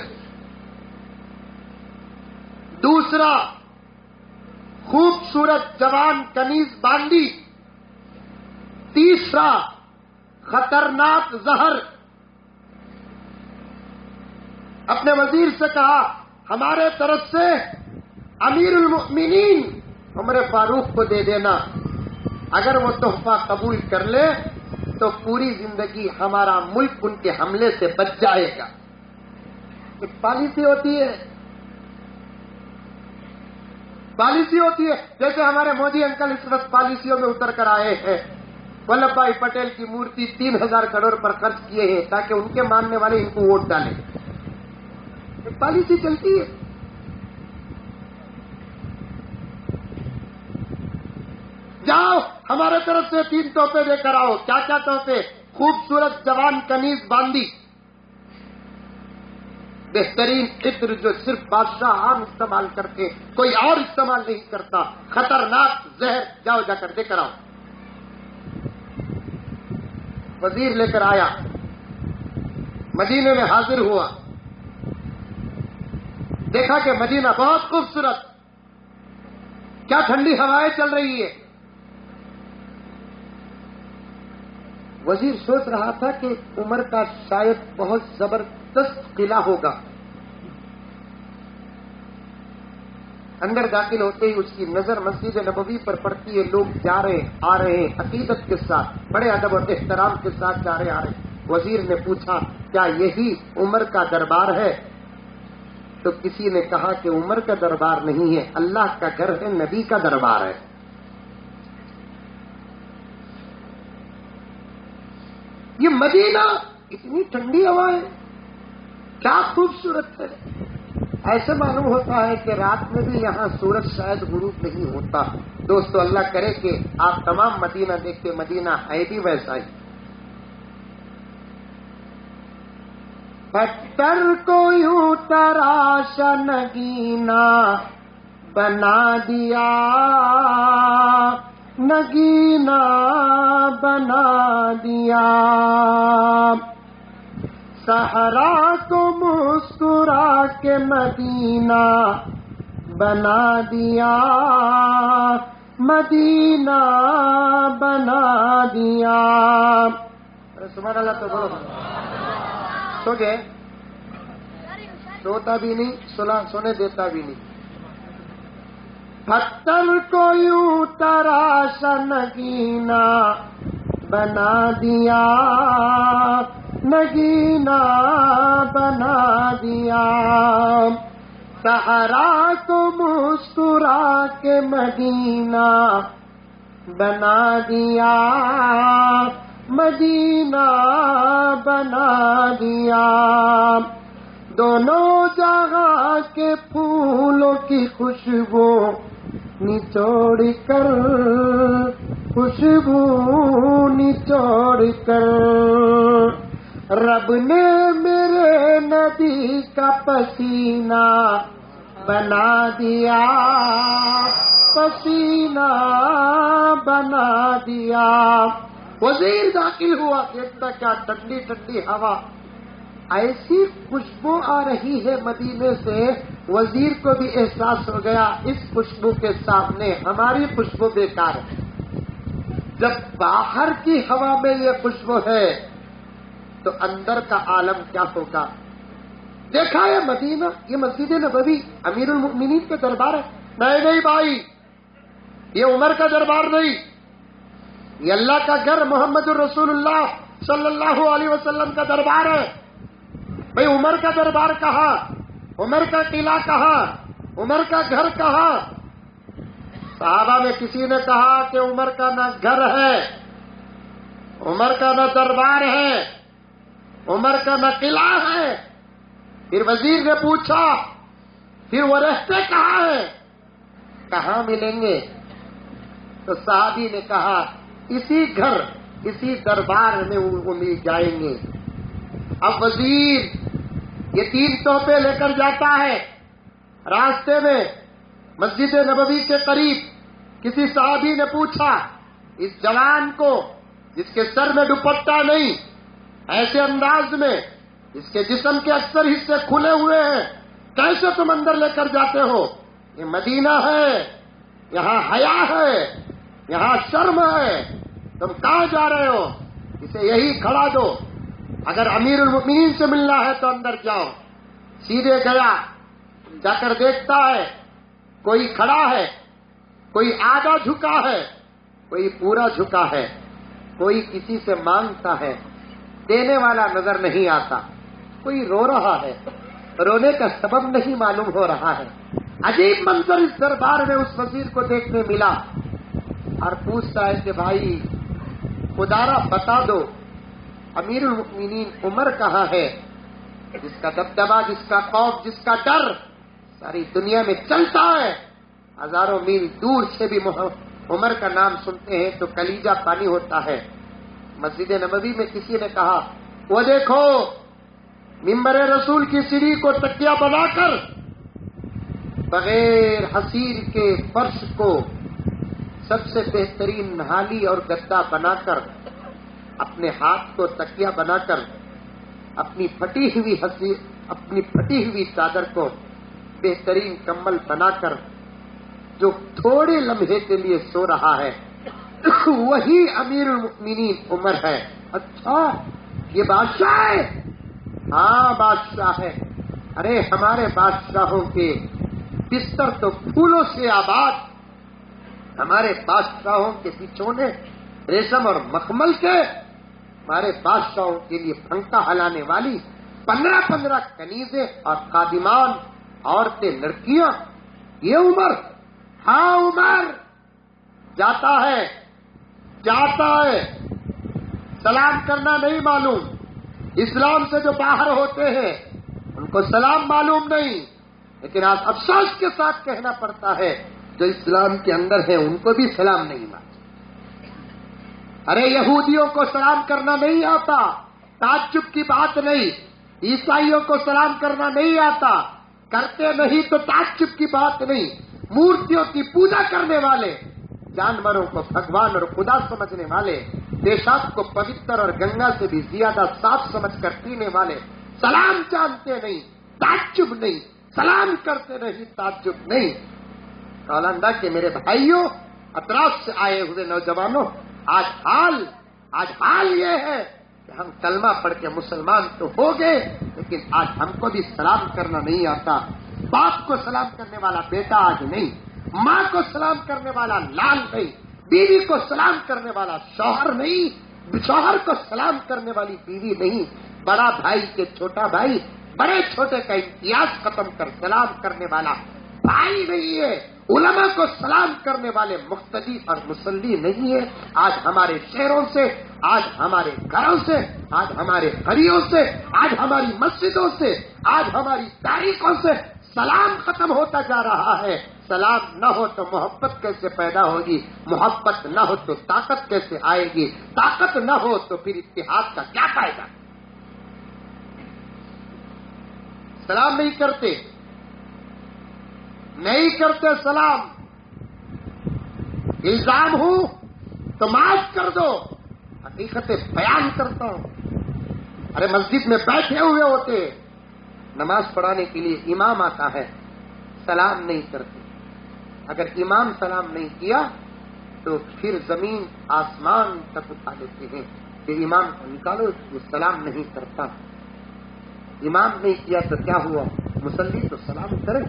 دوسرا خوبصورت جوان کنیز باندی، تیسرا خطرناک زہر۔ اپنے وزیر سے کہا ہمارے طرف سے امیر المؤمنین عمر فاروق کو دے دینا، اگر وہ تحفہ قبول کر لے تو پوری زندگی ہمارا ملک ان کے حملے سے بچ جائے گا۔ ایک پالیسی ہوتی ہے، پالیسی ہوتی ہے، جیسے ہمارے مودی انکل اس وقت پالیسیوں میں اتر کر آئے ہیں، ولبھ بھائی پٹیل کی مورتی 3000 کروڑ پر خرچ کیے ہیں تاکہ ان کے ماننے والے ان کو ووٹ ڈالیں۔ ایک پالیسی چلتی ہے۔ جاؤ ہمارے طرف سے 3 تحفے دے کر آؤ۔ کیا کیا تحفے؟ خوبصورت جوان کنیز باندی، بہترین عطر جو صرف بادشاہ عام استعمال کرتے، کوئی اور استعمال نہیں کرتا، خطرناک زہر، جاؤ جا کر دے کر آؤ۔ وزیر لے کر آیا، مدینے میں حاضر ہوا، دیکھا کہ مدینہ بہت خوبصورت، کیا ٹھنڈی ہوائیں چل رہی ہے۔ وزیر سوچ رہا تھا کہ عمر کا شاید بہت زبردست قلعہ ہوگا۔ اندر داخل ہوتے ہی اس کی نظر مسجد نبوی پر پڑتی ہے، لوگ جا رہے ہیں آ رہے ہیں عقیدت کے ساتھ، بڑے ادب اور احترام کے ساتھ جا رہے آ رہے ہیں۔ وزیر نے پوچھا کیا یہی عمر کا دربار ہے؟ تو کسی نے کہا کہ عمر کا دربار نہیں ہے، اللہ کا گھر ہے، نبی کا دربار ہے۔ یہ مدینہ اتنی ٹھنڈی ہوائیں، کیا خوبصورت ہے۔ ایسے معلوم ہوتا ہے کہ رات میں بھی یہاں سورج شاید غروب نہیں ہوتا۔ دوستو اللہ کرے کہ آپ تمام مدینہ دیکھ کے، مدینہ ہے بھی ویسا ہی۔ پتھر کو یوں تراشا نگینا بنا دیا، نگینا بنا دیا، صحرا کو مسکرا کے مدینہ بنا دیا، مدینہ بنا دیا۔ سبحان اللہ تو بولو۔ سو گئے؟ سوتا بھی نہیں، سونے دیتا بھی نہیں۔ پتھر کو یوں تراشا نگینا بنا دیا، نگینا بنا دیا، صحرا کو مسکرا کے مدینہ بنا دیا، مدینہ بنا دیا۔ دونوں جہاں کے پھولوں کی خوشبو نچوڑ کر، خوشبو نچوڑ کر، رب نے میرے نبی کا پسینہ بنا دیا، پسینہ بنا دیا۔ وزیر داخل ہوا، دیکھتا کیا ٹھنڈی ٹھنڈی ہوا، ایسی خوشبو آ رہی ہے مدینے سے، وزیر کو بھی احساس ہو گیا اس خوشبو کے سامنے ہماری خوشبو بیکار ہے۔ جب باہر کی ہوا میں یہ خوشبو ہے تو اندر کا عالم کیا ہوگا۔ دیکھا ہے مدینہ، یہ مسجد نبوی امیر المؤمنین کے دربار ہے۔ نہیں بھائی، یہ عمر کا دربار نہیں، یہ اللہ کا گھر محمد الرسول اللہ صلی اللہ علیہ وسلم کا دربار ہے۔ بھئی عمر کا دربار کہاں، عمر کا قلعہ کہاں، عمر کا گھر کہاں؟ صحابہ میں کسی نے کہا کہ عمر کا نہ گھر ہے، عمر کا نہ دربار ہے، عمر کا نہ قلعہ ہے۔ پھر وزیر نے پوچھا پھر وہ رہتے کہاں ہیں، کہاں ملیں گے؟ تو صحابی نے کہا اسی گھر، اسی دربار میں وہ مل جائیں گے۔ اب وزیر یہ 3 تحفے لے کر جاتا ہے، راستے میں مسجد نبوی کے قریب کسی صحابی نے پوچھا اس جوان کو جس کے سر میں دوپٹہ نہیں، ایسے انداز میں اس کے جسم کے اکثر حصے کھلے ہوئے ہیں، کیسے تم اندر لے کر جاتے ہو؟ یہ مدینہ ہے، یہاں حیا ہے، یہاں شرم ہے، تم کہاں جا رہے ہو؟ اسے یہی کھڑا دو، اگر امیر المؤمنین سے ملنا ہے تو اندر جاؤ۔ سیدھے گیا، جا کر دیکھتا ہے کوئی کھڑا ہے، کوئی آدھا جھکا ہے، کوئی پورا جھکا ہے، کوئی کسی سے مانگتا ہے، دینے والا نظر نہیں آتا، کوئی رو رہا ہے، رونے کا سبب نہیں معلوم ہو رہا ہے۔ عجیب منظر اس دربار میں اس وزیر کو دیکھنے ملا، اور پوچھتا ہے کہ بھائی خدارا بتا دو امیر المؤمنین عمر کہاں ہے، جس کا دبدبہ، جس کا خوف، جس کا ڈر ساری دنیا میں چلتا ہے، ہزاروں میل دور سے بھی عمر کا نام سنتے ہیں تو کلیجہ پانی ہوتا ہے۔ مسجد نبوی میں کسی نے کہا وہ دیکھو منبر رسول کی سیڑھی کو تکیہ بنا کر بغیر حصیر کے فرش کو سب سے بہترین نہالی اور گدا بنا کر اپنے ہاتھ کو تکیہ بنا کر اپنی پھٹی ہوئی چادر کو بہترین کمبل بنا کر جو تھوڑے لمحے کے لیے سو رہا ہے وہی امیر المؤمنین عمر ہے. اچھا یہ بادشاہ ہے؟ ہاں بادشاہ ہے. ارے ہمارے بادشاہوں کے بستر تو پھولوں سے آباد، ہمارے بادشاہوں کے بچھونے ریشم اور مخمل کے، ہمارے بادشاہوں کے لیے پنکھا ہلانے والی 15 کنیزیں اور خادمان، عورتیں، لڑکیاں. یہ عمر؟ ہاں عمر جاتا ہے سلام کرنا نہیں معلوم. اسلام سے جو باہر ہوتے ہیں ان کو سلام معلوم نہیں، لیکن آج افسوس کے ساتھ کہنا پڑتا ہے جو اسلام کے اندر ہیں ان کو بھی سلام نہیں معلوم. ارے یہودیوں کو سلام کرنا نہیں آتا، تعجب کی بات نہیں. عیسائیوں کو سلام کرنا نہیں آتا، کرتے نہیں تو تعجب کی بات نہیں. مورتیوں کی پوجا کرنے والے، جانوروں کو بھگوان اور خدا سمجھنے والے، پیشاب کو پوتر اور گنگا سے بھی زیادہ صاف سمجھ کر پینے والے سلام جانتے نہیں، تعجب نہیں. سلام کرتے نہیں، تعجب نہیں. کالندہ کے میرے بھائیوں، اطراف سے آئے ہوئے نوجوانوں، آج حال یہ ہے کہ ہم کلمہ پڑھ کے مسلمان تو ہو گئے، لیکن آج ہم کو بھی سلام کرنا نہیں آتا. باپ کو سلام کرنے والا بیٹا آج نہیں، ماں کو سلام کرنے والا لال نہیں، بیوی کو سلام کرنے والا شوہر نہیں، شوہر کو سلام کرنے والی بیوی نہیں، بڑا بھائی کے چھوٹا بھائی، بڑے چھوٹے کا امتیاز ختم کر سلام کرنے والا بھائی نہیں ہے. علماء کو سلام کرنے والے مقتدی اور مصلی نہیں ہے. آج ہمارے شہروں سے، آج ہمارے گھروں سے، آج ہمارے گھریوں سے، آج ہماری مسجدوں سے، آج ہماری تاریخوں سے سلام ختم ہوتا جا رہا ہے. سلام نہ ہو تو محبت کیسے پیدا ہوگی؟ محبت نہ ہو تو طاقت کیسے آئے گی؟ طاقت نہ ہو تو پھر اتحاد کا کیا فائدہ؟ سلام نہیں کرتے سلام. الزام ہوں تو معاف کر دو، حقیقت بیان کرتا ہوں. ارے مسجد میں بیٹھے ہوئے ہوتے، نماز پڑھانے کے لیے امام آتا ہے، سلام نہیں کرتے. اگر امام سلام نہیں کیا تو پھر زمین آسمان تک اٹھا دیتے ہیں کہ امام کو نکالو، وہ سلام نہیں کرتا. امام نہیں کیا تو کیا ہوا؟ مصلی تو سلام کرے.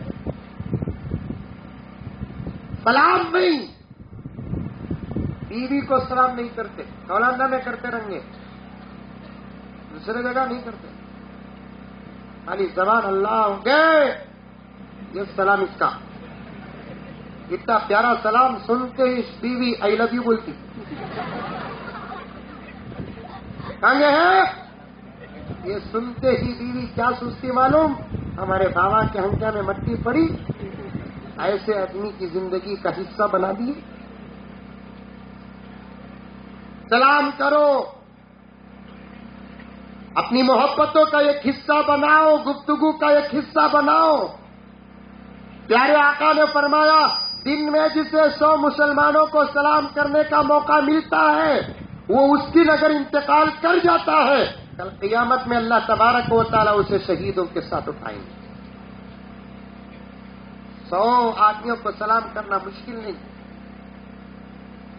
سلام نہیں، بیوی کو سلام نہیں کرتے، کالندہ میں کرتے رہیں گے، دوسرے جگہ نہیں کرتے. خالی زبان اللہ ہو گئے، یہ سلام اس کا. اتنا پیارا سلام سنتے ہی بیوی آئی لو یو بولتی. کہاں ہے؟ یہ سنتے ہی بیوی کیا سوچتی معلوم؟ ہمارے بابا کے ہنکیا میں مٹی پڑی، ایسے آدمی کی زندگی کا حصہ بنا دیے. سلام کرو، اپنی محبتوں کا ایک حصہ بناؤ، گفتگو کا ایک حصہ بناؤ. پیارے آقا نے فرمایا دن میں جسے 100 مسلمانوں کو سلام کرنے کا موقع ملتا ہے وہ اس دن اگر انتقال کر جاتا ہے، کل قیامت میں اللہ تبارک و تعالیٰ اسے شہیدوں کے ساتھ اٹھائیں گے. 100 آدمیوں کو سلام کرنا مشکل نہیں.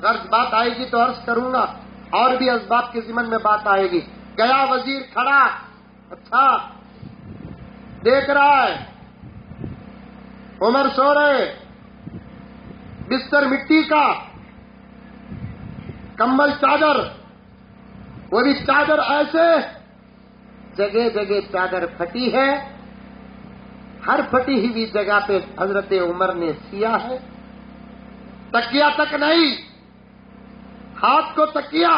غرض بات آئے گی تو عرض کروں گا، اور بھی اسباب کے ضمن میں بات آئے گی. گیا وزیر کھڑا، اچھا دیکھ رہا ہے عمر سو رہے، بستر مٹی کا، کمبل چادر، وہ بھی چادر ایسے جگہ جگہ چادر پھٹی ہے. ہر پھٹی ہوئی جگہ پہ حضرت عمر نے سیا ہے. تکیہ تک نہیں، ہاتھ کو تکیہ،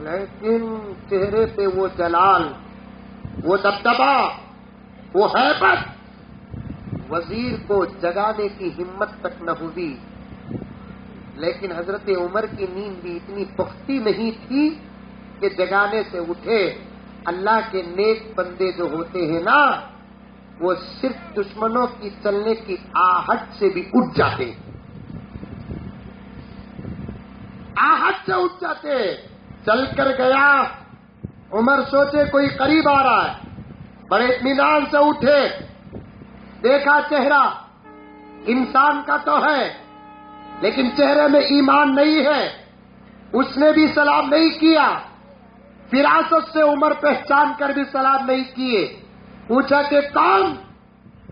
لیکن چہرے پہ وہ جلال، وہ دبدبا، وہ ہیبت. وزیر کو جگانے کی ہمت تک نہ ہوئی، لیکن حضرت عمر کی نیند بھی اتنی پختی نہیں تھی کہ جگانے سے اٹھے. اللہ کے نیک بندے جو ہوتے ہیں نا وہ صرف دشمنوں کی چلنے کی آہٹ سے بھی اٹھ جاتے ہیں، آہٹ سے اٹھ جاتے ہیں۔ چل کر گیا، عمر سوچے کوئی قریب آ رہا ہے، بڑے اطمینان سے اٹھے، دیکھا چہرہ انسان کا تو ہے لیکن چہرے میں ایمان نہیں ہے، اس نے بھی سلام نہیں کیا، فراست سے عمر پہچان کر بھی سلام نہیں کیے۔ پوچھا کہ کون،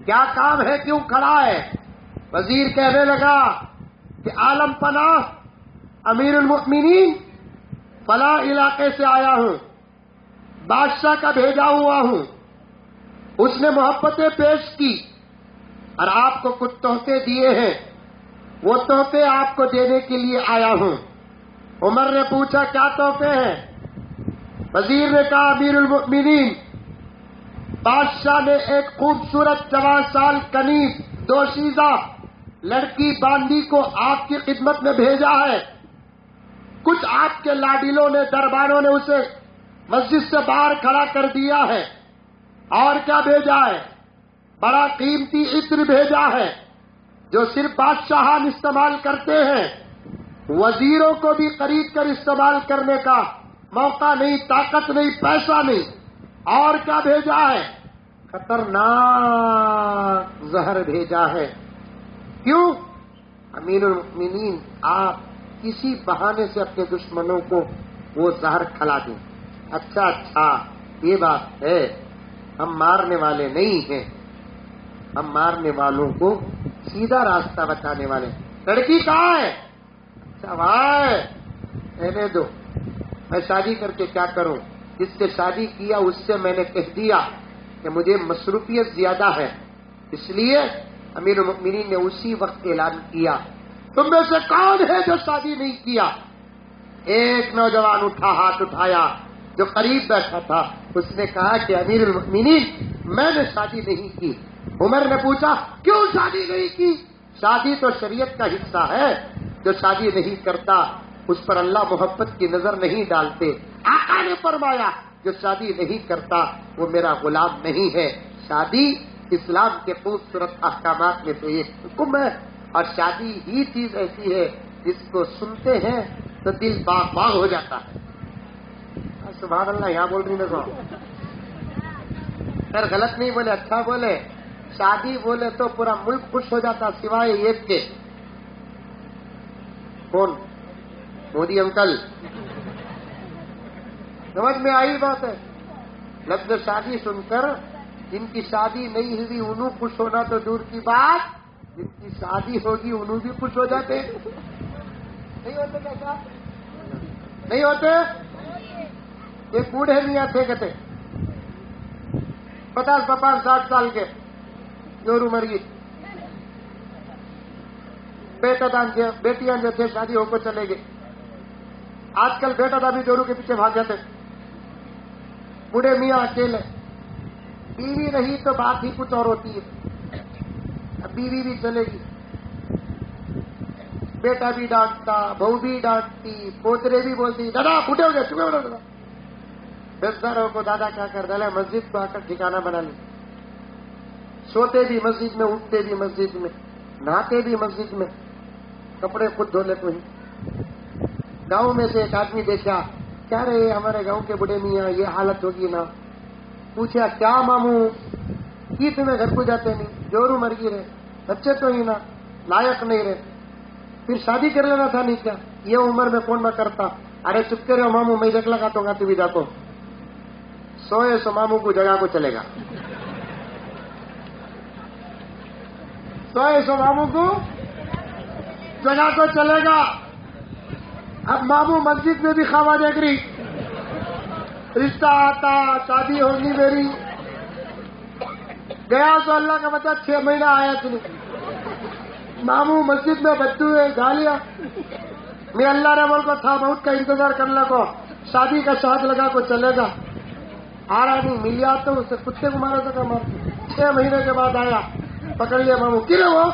کیا کام ہے، کیوں کھڑا ہے؟ وزیر کہنے لگا کہ عالم پناہ امیر المؤمنین فلاں علاقے سے آیا ہوں، بادشاہ کا بھیجا ہوا ہوں، اس نے محبتیں پیش کی اور آپ کو کچھ تحفے دیے ہیں، وہ تحفے آپ کو دینے کے لیے آیا ہوں۔ عمر نے پوچھا کیا تحفے ہیں؟ وزیر نے کہا امیر المؤمنین، بادشاہ نے ایک خوبصورت 14 سال کنیز دوشیزہ لڑکی باندی کو آپ کی خدمت میں بھیجا ہے، کچھ آپ کے لاڈلوں نے، درباروں نے اسے مسجد سے باہر کھڑا کر دیا ہے، اور کیا بھیجا ہے؟ بڑا قیمتی عطر بھیجا ہے جو صرف بادشاہان استعمال کرتے ہیں، وزیروں کو بھی خرید کر استعمال کرنے کا موقع نہیں، طاقت نہیں، پیسہ نہیں۔ اور کیا بھیجا ہے؟ خطرناک زہر بھیجا ہے۔ کیوں؟ امیر المؤمنین آپ کسی بہانے سے اپنے دشمنوں کو وہ زہر کھلا دیں۔ اچھا یہ بات ہے، ہم مارنے والے نہیں ہیں، ہم مارنے والوں کو سیدھا راستہ بتانے والے۔ لڑکی کہاں ہے؟ اچھا بھائی رہنے دو، میں شادی کر کے کیا کروں؟ جس سے شادی کیا اس سے میں نے کہہ دیا کہ مجھے مصروفیت زیادہ ہے، اس لیے امیر المؤمنین نے اسی وقت اعلان کیا تم میں سے کون ہے جو شادی نہیں کیا؟ ایک نوجوان اٹھا، ہاتھ اٹھایا جو قریب بیٹھا تھا، اس نے کہا کہ امیر المؤمنین میں نے شادی نہیں کی۔ عمر نے پوچھا کیوں شادی نہیں کی؟ شادی تو شریعت کا حصہ ہے، جو شادی نہیں کرتا اس پر اللہ محبت کی نظر نہیں ڈالتے۔ آقا نے فرمایا جو شادی نہیں کرتا وہ میرا غلام نہیں ہے۔ شادی اسلام کے خوبصورت احکامات میں سے ایک حکم ہے، اور شادی ہی چیز ایسی ہے جس کو سنتے ہیں تو دل باغ باغ ہو جاتا ہے۔ سبحان اللہ، یہاں بول رہی میں کو خیر غلط نہیں بولے، اچھا بولے۔ شادی بولے تو پورا ملک خوش ہو جاتا سوائے ایک کے۔ کون؟ مودی انکل۔ سمجھ میں آئی بات ہے؟ لفظ شادی سن کر جن کی شادی نہیں ہوئی انہوں خوش ہونا تو دور کی بات، جن کی شادی ہوگی انہوں بھی خوش ہو جاتے۔ نہیں ہوتے کیسا؟ نہیں ہوتے؟ یہ بوڑھے نہیں آتے کہتے 50 55 60 سال کے جورو مر گئی، بیٹیاں جو تھے شادی ہو کو چلے گئے۔ آج کل بیٹا تھا بھی جورو کے پیچھے بھاگ جاتے، بوڑھے میاں اکیلے، بیوی رہی تو بات ہی کچھ اور ہوتی ہے، اب بیوی بھی چلے گی، بیٹا بھی ڈانٹتا، بہو بھی ڈانٹتی، پوترے بھی بولتی دادا بوڑھے ہو گئے چکے ہو دادا۔ دسداروں کو دادا کیا کر ڈالا، مسجد کو آ کر ٹھکانا بنا لی، سوتے بھی مسجد میں، اٹھتے بھی مسجد میں، نہاتے بھی مسجد میں، کپڑے خود دھو لیتے ہیں۔ گاؤں میں سے ایک آدمی دیکھا، کیا رہے ہمارے گاؤں کے بڑے میاں یہ حالت ہوگی نا۔ پوچھا کیا ماموں کی تمہیں گھر کو جاتے نہیں، جورو مرگی رہے، بچے تو ہی نا لائق نہیں رہے، پھر شادی کر لینا تھا نہیں کیا؟ یہ عمر میں کون نہ کرتا؟ ارے چپتے رہو ماموں، میں جگ لگاتا ہوں گا تو بھی جاتا ہوں۔ سوئے سو ماموں کو جگہ کو چلے گا، سوئے سو ماموں کو جگہ کو چلے گا۔ اب ماموں مسجد میں بھی خواہ دیکھ رہی، رشتہ آتا، شادی ہوگی میری، گیا تو اللہ کا بچہ 6 مہینہ آیا تو نہیں، ماموں مسجد میں بچوں ہوئے گالیاں۔ میں اللہ نے بول کو تھا بہت کا انتظار کرنے کو، شادی کا شاد لگا کو چلے گا، آ رہا نہیں، مل جاتا تو اسے کتے کو مارا تھا مار، 6 مہینے کے بعد آیا، پکڑ لیا ماموں، کیوں وہ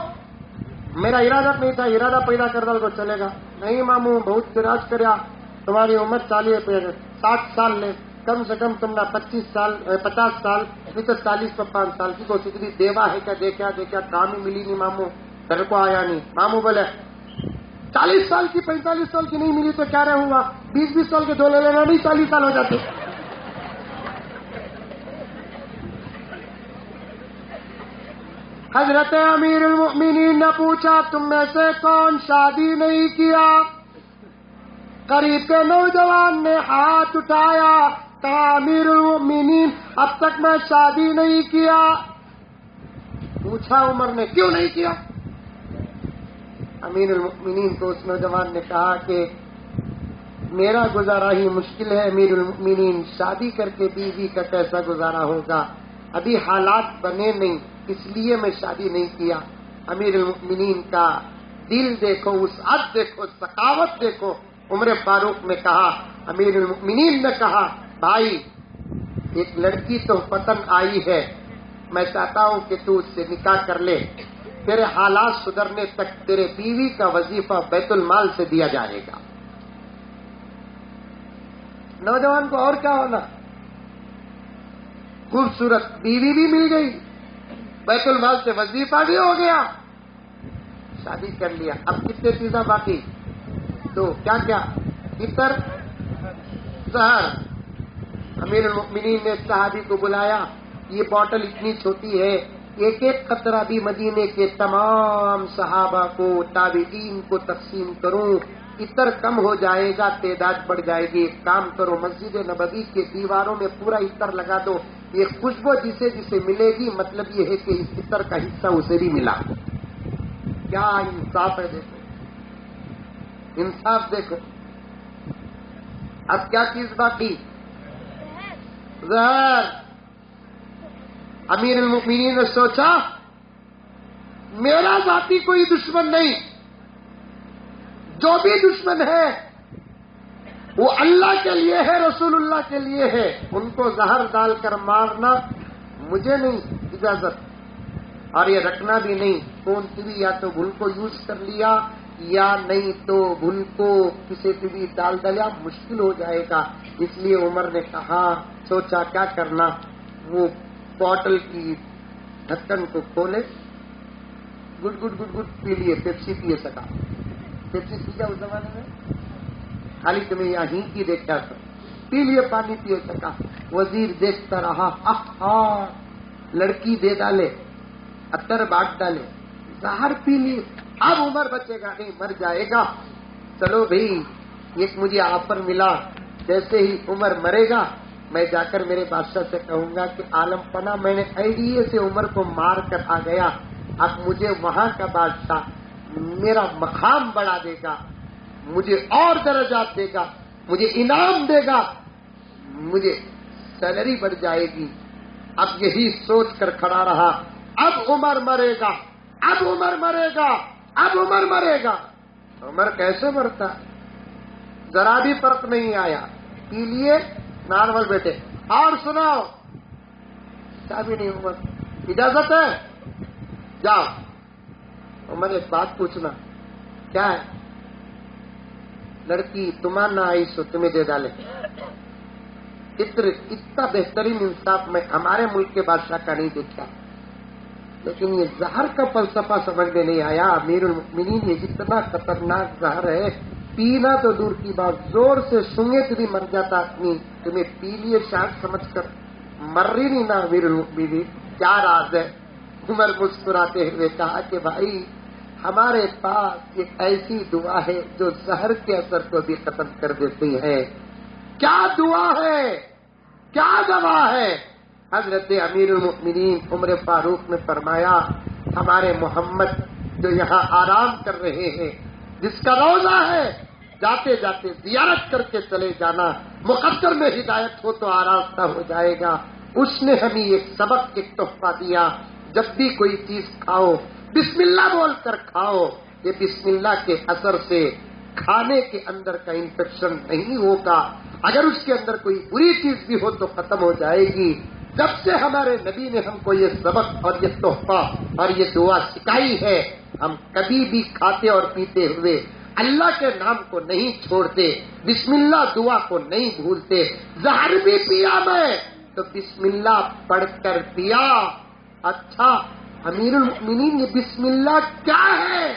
میرا ارادہ نہیں تھا، ارادہ پیدا کر ڈال کو چلے گا۔ نہیں ماموں بہت فراج کریا، تمہاری عمر 60 سال لے، کم سے کم تم نے 50 سال نہیں تو 40-45 سال کی کوشش دیوا ہے کیا دیکھا کام ہی ملی نہیں ماموں گھر کو آیا نہیں. ماموں بولے 40 سال کی 45 سال کی نہیں ملی تو کیا رہے ہوا 20 سال کے دو لے لینا نہیں 40 سال ہو جاتے. حضرت امیر المؤمنین نے پوچھا تم میں سے کون شادی نہیں کیا؟ قریب کے نوجوان نے ہاتھ اٹھایا کہا امیر المؤمنین اب تک میں شادی نہیں کیا. پوچھا عمر نے کیوں نہیں کیا؟ امیر المؤمنین کو اس نوجوان نے کہا کہ میرا گزارا ہی مشکل ہے امیر المؤمنین، شادی کر کے بیوی کا کیسا گزارا ہوگا، ابھی حالات بنے نہیں اس لیے میں شادی نہیں کیا. امیر المؤمنین کا دل دیکھو، وسعت دیکھو، سخاوت دیکھو. عمر فاروق نے کہا، امیر المؤمنین نے کہا بھائی ایک لڑکی تو پتن آئی ہے، میں چاہتا ہوں کہ تو اس سے نکاح کر لے، تیرے حالات سدھرنے تک تیرے بیوی کا وظیفہ بیت المال سے دیا جائے گا. نوجوان کو اور کیا ہونا، خوبصورت بیوی بھی مل گئی، بیت المال سے وظیفہ بھی ہو گیا، شادی کر لیا. اب کتنے چیزیں باقی؟ تو کیا عطر زہر. امیر المؤمنین نے صحابی کو بلایا، یہ بوتل اتنی چھوٹی ہے، ایک ایک قطرہ بھی مدینے کے تمام صحابہ کو تابعین کو تقسیم کروں، عطر کم ہو جائے گا، تعداد بڑھ جائے گی. ایک کام کرو مسجد نبوی کے دیواروں میں پورا عطر لگا دو، یہ خوشبو جسے جسے ملے گی مطلب یہ ہے کہ اس عطر کا حصہ اسے بھی ملا. کیا انصاف ہے، دیکھو انصاف دیکھو. اب کیا چیز باقی؟ زہر. امیر المؤمنین نے سوچا میرا ذاتی کوئی دشمن نہیں، جو بھی دشمن ہے وہ اللہ کے لیے ہے، رسول اللہ کے لیے ہے، ان کو زہر ڈال کر مارنا مجھے نہیں اجازت، اور یہ رکھنا بھی نہیں. کون سی بھی یا تو بھول کو یوز کر لیا یا نہیں تو بھول کو کسی سے بھی ڈال ڈالیا، مشکل ہو جائے گا. اس لیے عمر نے کہا، سوچا کیا کرنا، وہ بوتل کی ڈھکن کو کھولے، good good good good P لیے، پیپسی پیے سکا. پیپسی پیا اس زمانے میں خالی تمہیں یہاں ہی کی دیکھا تھا، پی لیے پانی پیے سکا. وزیر دیکھتا رہا، لڑکی دے ڈالے، عطر بانٹ ڈالے، زہر پی لیے. اب عمر بچے گا نہیں، مر جائے گا. چلو بھائی ایک مجھے آفر ملا، جیسے ہی عمر مرے گا میں جا کر میرے بادشاہ سے کہوں گا کہ عالم پناہ میں نے آئیڈیے سے عمر کو مار کر آ گیا، اب مجھے وہاں کا بادشاہ میرا مقام بڑھا دے گا، مجھے اور درجات دے گا، مجھے انعام دے گا، مجھے سیلری بڑھ جائے گی. اب یہی سوچ کر کھڑا رہا. اب عمر مرے گا، اب عمر مرے گا، اب عمر مرے گا. عمر کیسے مرتا؟ ذرا بھی فرق نہیں آیا، پی لیے نارمل بیٹے. اور سناؤ، چابی نہیں عمر، اجازت ہے جاؤ. عمر ایک بات پوچھنا، کیا ہے؟ لڑکی تمہارا نہ آئی سو تمہیں دے ڈالے. اتنا بہترین انصاف میں ہمارے ملک کے بادشاہ کا نہیں دیکھا. لیکن یہ زہر کا فلسفہ سمجھ میں نہیں آیا. امیر المؤمنین یہ اتنا خطرناک زہر ہے، پینا تو دور کی بات، زور سے سنگے تو بھی مر جاتا آدمی. تمہیں پی لیے شاید سمجھ کر مر رہی نہیں نا امیر المؤمنین. کیا راز ہے؟ عمر مسکراتے ہوئے کہا کہ بھائی ہمارے پاس ایک ایسی دعا ہے جو زہر کے اثر کو بھی ختم کر دیتی ہے. کیا دعا ہے، کیا دوا ہے؟ حضرت امیر المؤمنین عمر فاروق نے فرمایا، ہمارے محمد جو یہاں آرام کر رہے ہیں، جس کا روزہ ہے، جاتے جاتے زیارت کر کے چلے جانا، مقدر میں ہدایت ہو تو آراستہ ہو جائے گا. اس نے ہمیں ایک سبق، ایک تحفہ دیا، جب بھی کوئی چیز کھاؤ بسم اللہ بول کر کھاؤ. یہ بسم اللہ کے اثر سے کھانے کے اندر کا انفیکشن نہیں ہوگا، اگر اس کے اندر کوئی بری چیز بھی ہو تو ختم ہو جائے گی. جب سے ہمارے نبی نے ہم کو یہ سبق اور یہ تحفہ اور یہ دعا سکھائی ہے، ہم کبھی بھی کھاتے اور پیتے ہوئے اللہ کے نام کو نہیں چھوڑتے، بسم اللہ دعا کو نہیں بھولتے. زہر بھی پیا میں تو بسم اللہ پڑھ کر پیا. اچھا امیر المؤمنین یہ بسم اللہ کیا ہے؟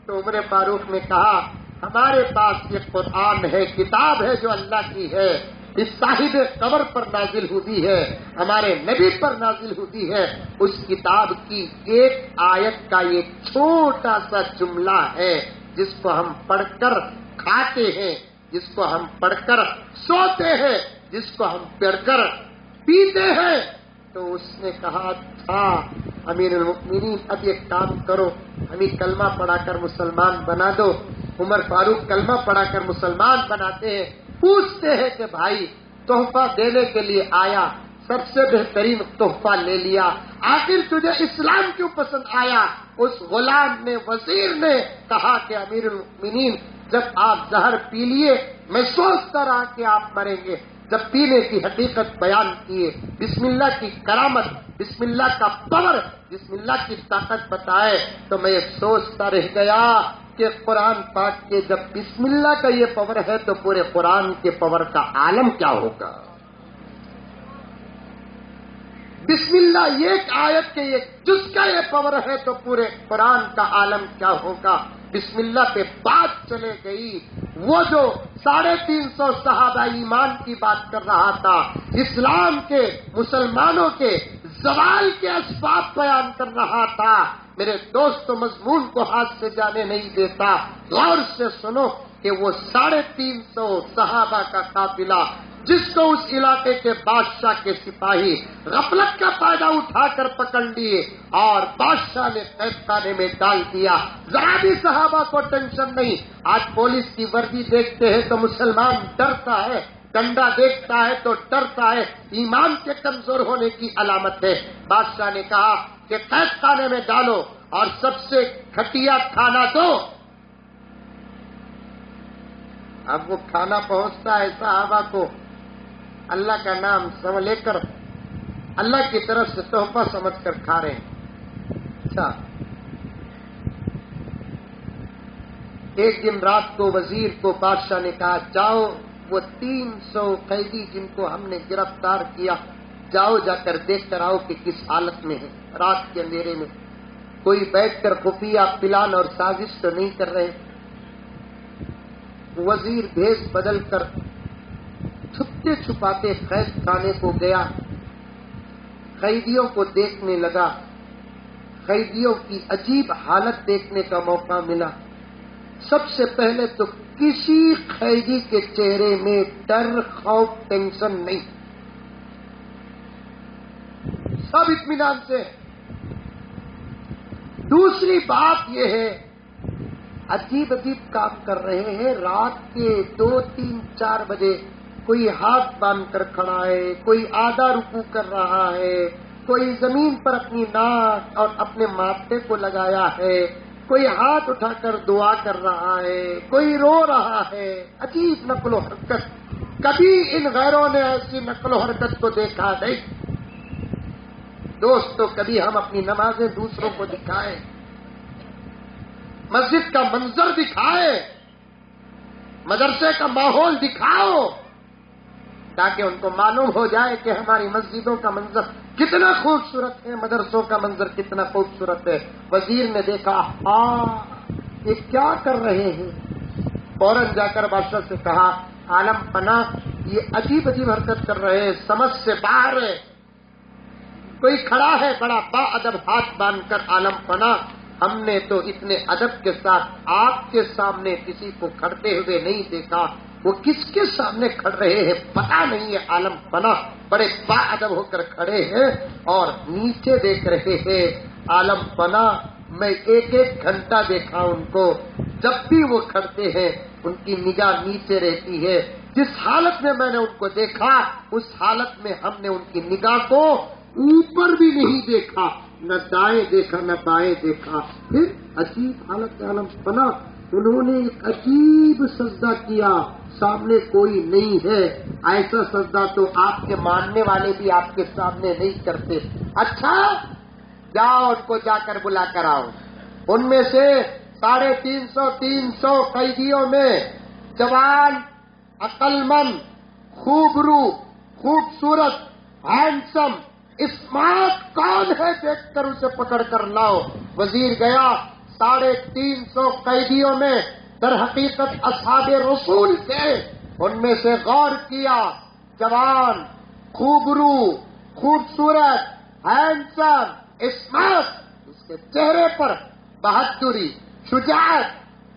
تو عمر فاروق نے کہا ہمارے پاس یہ قرآن ہے، کتاب ہے جو اللہ کی ہے، اس صاحب قبر پر نازل ہوئی ہے، ہمارے نبی پر نازل ہوئی ہے. اس کتاب کی ایک آیت کا یہ چھوٹا سا جملہ ہے جس کو ہم پڑھ کر کھاتے ہیں، جس کو ہم پڑھ کر سوتے ہیں، جس کو ہم پڑھ کر پیتے ہیں. تو اس نے کہا تھا امیر المؤمنین اب ایک کام کرو، ہمیں کلمہ پڑھا کر مسلمان بنا دو. عمر فاروق کلمہ پڑھا کر مسلمان بناتے ہیں. پوچھتے ہیں کہ بھائی تحفہ دینے کے لیے آیا، سب سے بہترین تحفہ لے لیا، آخر تجھے اسلام کیوں پسند آیا؟ اس غلام نے، وزیر نے کہا کہ امیر المؤمنین جب آپ زہر پی لیے میں سوچتا رہا کہ آپ مریں گے، جب پینے کی حقیقت بیان کیے، بسم اللہ کی کرامت، بسم اللہ کا پاور، بسم اللہ کی طاقت بتائے تو میں یہ سوچتا رہ گیا کہ قرآن پاک کے جب بسم اللہ کا یہ پاور ہے تو پورے قرآن کے پاور کا عالم کیا ہوگا. بسم اللہ یہ ایک آیت کے ایک جز کا یہ پاور ہے تو پورے قرآن کا عالم کیا ہوگا. بسم اللہ پہ بات چلے گئی. وہ جو 350 صحابہ ایمان کی بات کر رہا تھا، اسلام کے، مسلمانوں کے زوال کے اسباب بیان کر رہا تھا، میرے دوست مضمون کو ہاتھ سے جانے نہیں دیتا. غور سے سنو کہ وہ 350 صحابہ کا قافلہ جس کو اس علاقے کے بادشاہ کے سپاہی غفلت کا فائدہ اٹھا کر پکڑ لیے اور بادشاہ نے قید خانے میں ڈال دیا. ذرا بھی صحابہ کو ٹینشن نہیں. آج پولیس کی وردی دیکھتے ہیں تو مسلمان ڈرتا ہے، ڈنڈا دیکھتا ہے تو ڈرتا ہے، ایمان کے کمزور ہونے کی علامت ہے. بادشاہ نے کہا کہ قید خانے میں ڈالو اور سب سے گھٹیا کھانا دو. اب وہ کھانا پہنچتا ہے صحابہ کو، اللہ کا نام سم لے کر اللہ کی طرف سے تحفہ سمجھ کر کھا رہے ہیں. اچھا ایک دن رات کو وزیر کو بادشاہ نے کہا جاؤ وہ 300 قیدی جن کو ہم نے گرفتار کیا، جاؤ جا کر دیکھ کر آؤ کہ کس حالت میں ہے. رات کے اندھیرے میں کوئی بیٹھ کر خفیہ پلان اور سازش تو نہیں کر رہے. وزیر بھیس بدل کر چھپتے چھپاتے قید خانے کو گیا، قیدیوں کو دیکھنے لگا. قیدیوں کی عجیب حالت دیکھنے کا موقع ملا. سب سے پہلے تو کسی قیدی کے چہرے میں ڈر، خوف، ٹینشن نہیں، سب اطمینان سے. دوسری بات یہ ہے عجیب عجیب کام کر رہے ہیں. رات کے 2، 3، 4 بجے کوئی ہاتھ باندھ کر کھڑا ہے، کوئی آدھا رکوع کر رہا ہے، کوئی زمین پر اپنی ناک اور اپنے ماتھے کو لگایا ہے، کوئی ہاتھ اٹھا کر دعا کر رہا ہے، کوئی رو رہا ہے. عجیب نقل و حرکت. کبھی ان غیروں نے ایسی نقل و حرکت کو دیکھا نہیں. دوستو کبھی ہم اپنی نمازیں دوسروں کو دکھائیں، مسجد کا منظر دکھائے، مدرسے کا ماحول دکھاؤ تاکہ ان کو معلوم ہو جائے کہ ہماری مسجدوں کا منظر کتنا خوبصورت ہے، مدرسوں کا منظر کتنا خوبصورت ہے. وزیر نے دیکھا یہ کیا کر رہے ہیں، فوراً جا کر بادشاہ سے کہا عالم پناہ یہ عجیب عجیب حرکت کر رہے ہیں، سمجھ سے باہر ہے. کوئی کھڑا ہے بڑا با ادب ہاتھ باندھ کر، عالم پناہ ہم نے تو اتنے ادب کے ساتھ آپ کے سامنے کسی کو کھڑتے ہوئے نہیں دیکھا. وہ کس کے سامنے کھڑ رہے ہیں پتہ نہیں ہے. عالم پناہ بڑے با ادب ہو کر کھڑے ہیں اور نیچے دیکھ رہے ہیں. عالم پناہ میں 1 گھنٹہ دیکھا ان کو، جب بھی وہ کھڑتے ہیں ان کی نگاہ نیچے رہتی ہے. جس حالت میں نے ان کو دیکھا اس حالت میں ہم نے ان کی نگاہ کو اوپر بھی نہیں دیکھا، نہ دائیں دیکھا نہ بائیں دیکھا. پھر عجیب حالت عالم پناہ، انہوں نے ایک عجیب سجدہ کیا، سامنے کوئی نہیں ہے. ایسا سجدہ تو آپ کے ماننے والے بھی آپ کے سامنے نہیں کرتے. اچھا جاؤ ان کو جا کر بلا کر آؤ. ان میں سے 350 قیدیوں میں جوان، عقل مند، خوبرو، خوبصورت، ہینڈسم، اسمارٹ کون ہے دیکھ کر اسے پکڑ کر لاؤ۔ وزیر گیا، 350 قیدیوں میں در حقیقت اصحاب رسول تھے، ان میں سے غور کیا، جوان، خوبرو، خوبصورت، ہینڈسم، اسمارٹ، اس کے چہرے پر بہادری، شجاعت،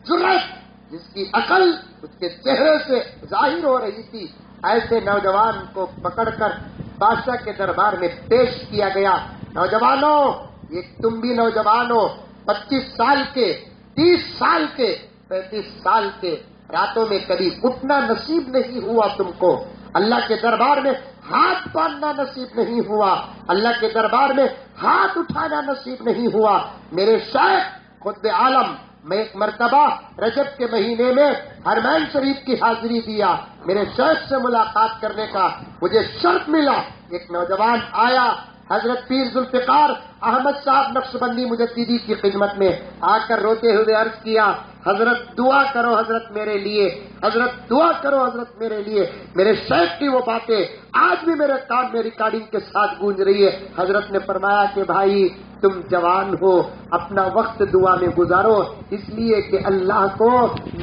جرأت، جس کی عقل اس کے چہرے سے ظاہر ہو رہی تھی، ایسے نوجوان کو پکڑ کر بادشاہ کے دربار میں پیش کیا گیا۔ نوجوانوں، یہ تم بھی نوجوان ہو، 25 سال کے، 30 سال کے، 35 سال کے، راتوں میں کبھی اٹھنا نصیب نہیں ہوا تم کو، اللہ کے دربار میں ہاتھ باندھنا نصیب نہیں ہوا، اللہ کے دربار میں ہاتھ اٹھانا نصیب نہیں ہوا۔ میرے شیخ خطب عالم، میں ایک مرتبہ رجب کے مہینے میں حرمین شریف کی حاضری دیا، میرے شیخ سے ملاقات کرنے کا مجھے شرف ملا۔ ایک نوجوان آیا، حضرت پیر ذوالفقار احمد صاحب نقشبندی مجددی کی خدمت میں آ کر روتے ہوئے عرض کیا، حضرت دعا کرو حضرت میرے لیے، حضرت دعا کرو حضرت میرے لیے۔ میرے شیخ کی وہ باتیں آج بھی میرے کان میں ریکارڈنگ کے ساتھ گونج رہی ہے۔ حضرت نے فرمایا کہ بھائی تم جوان ہو، اپنا وقت دعا میں گزارو، اس لیے کہ اللہ کو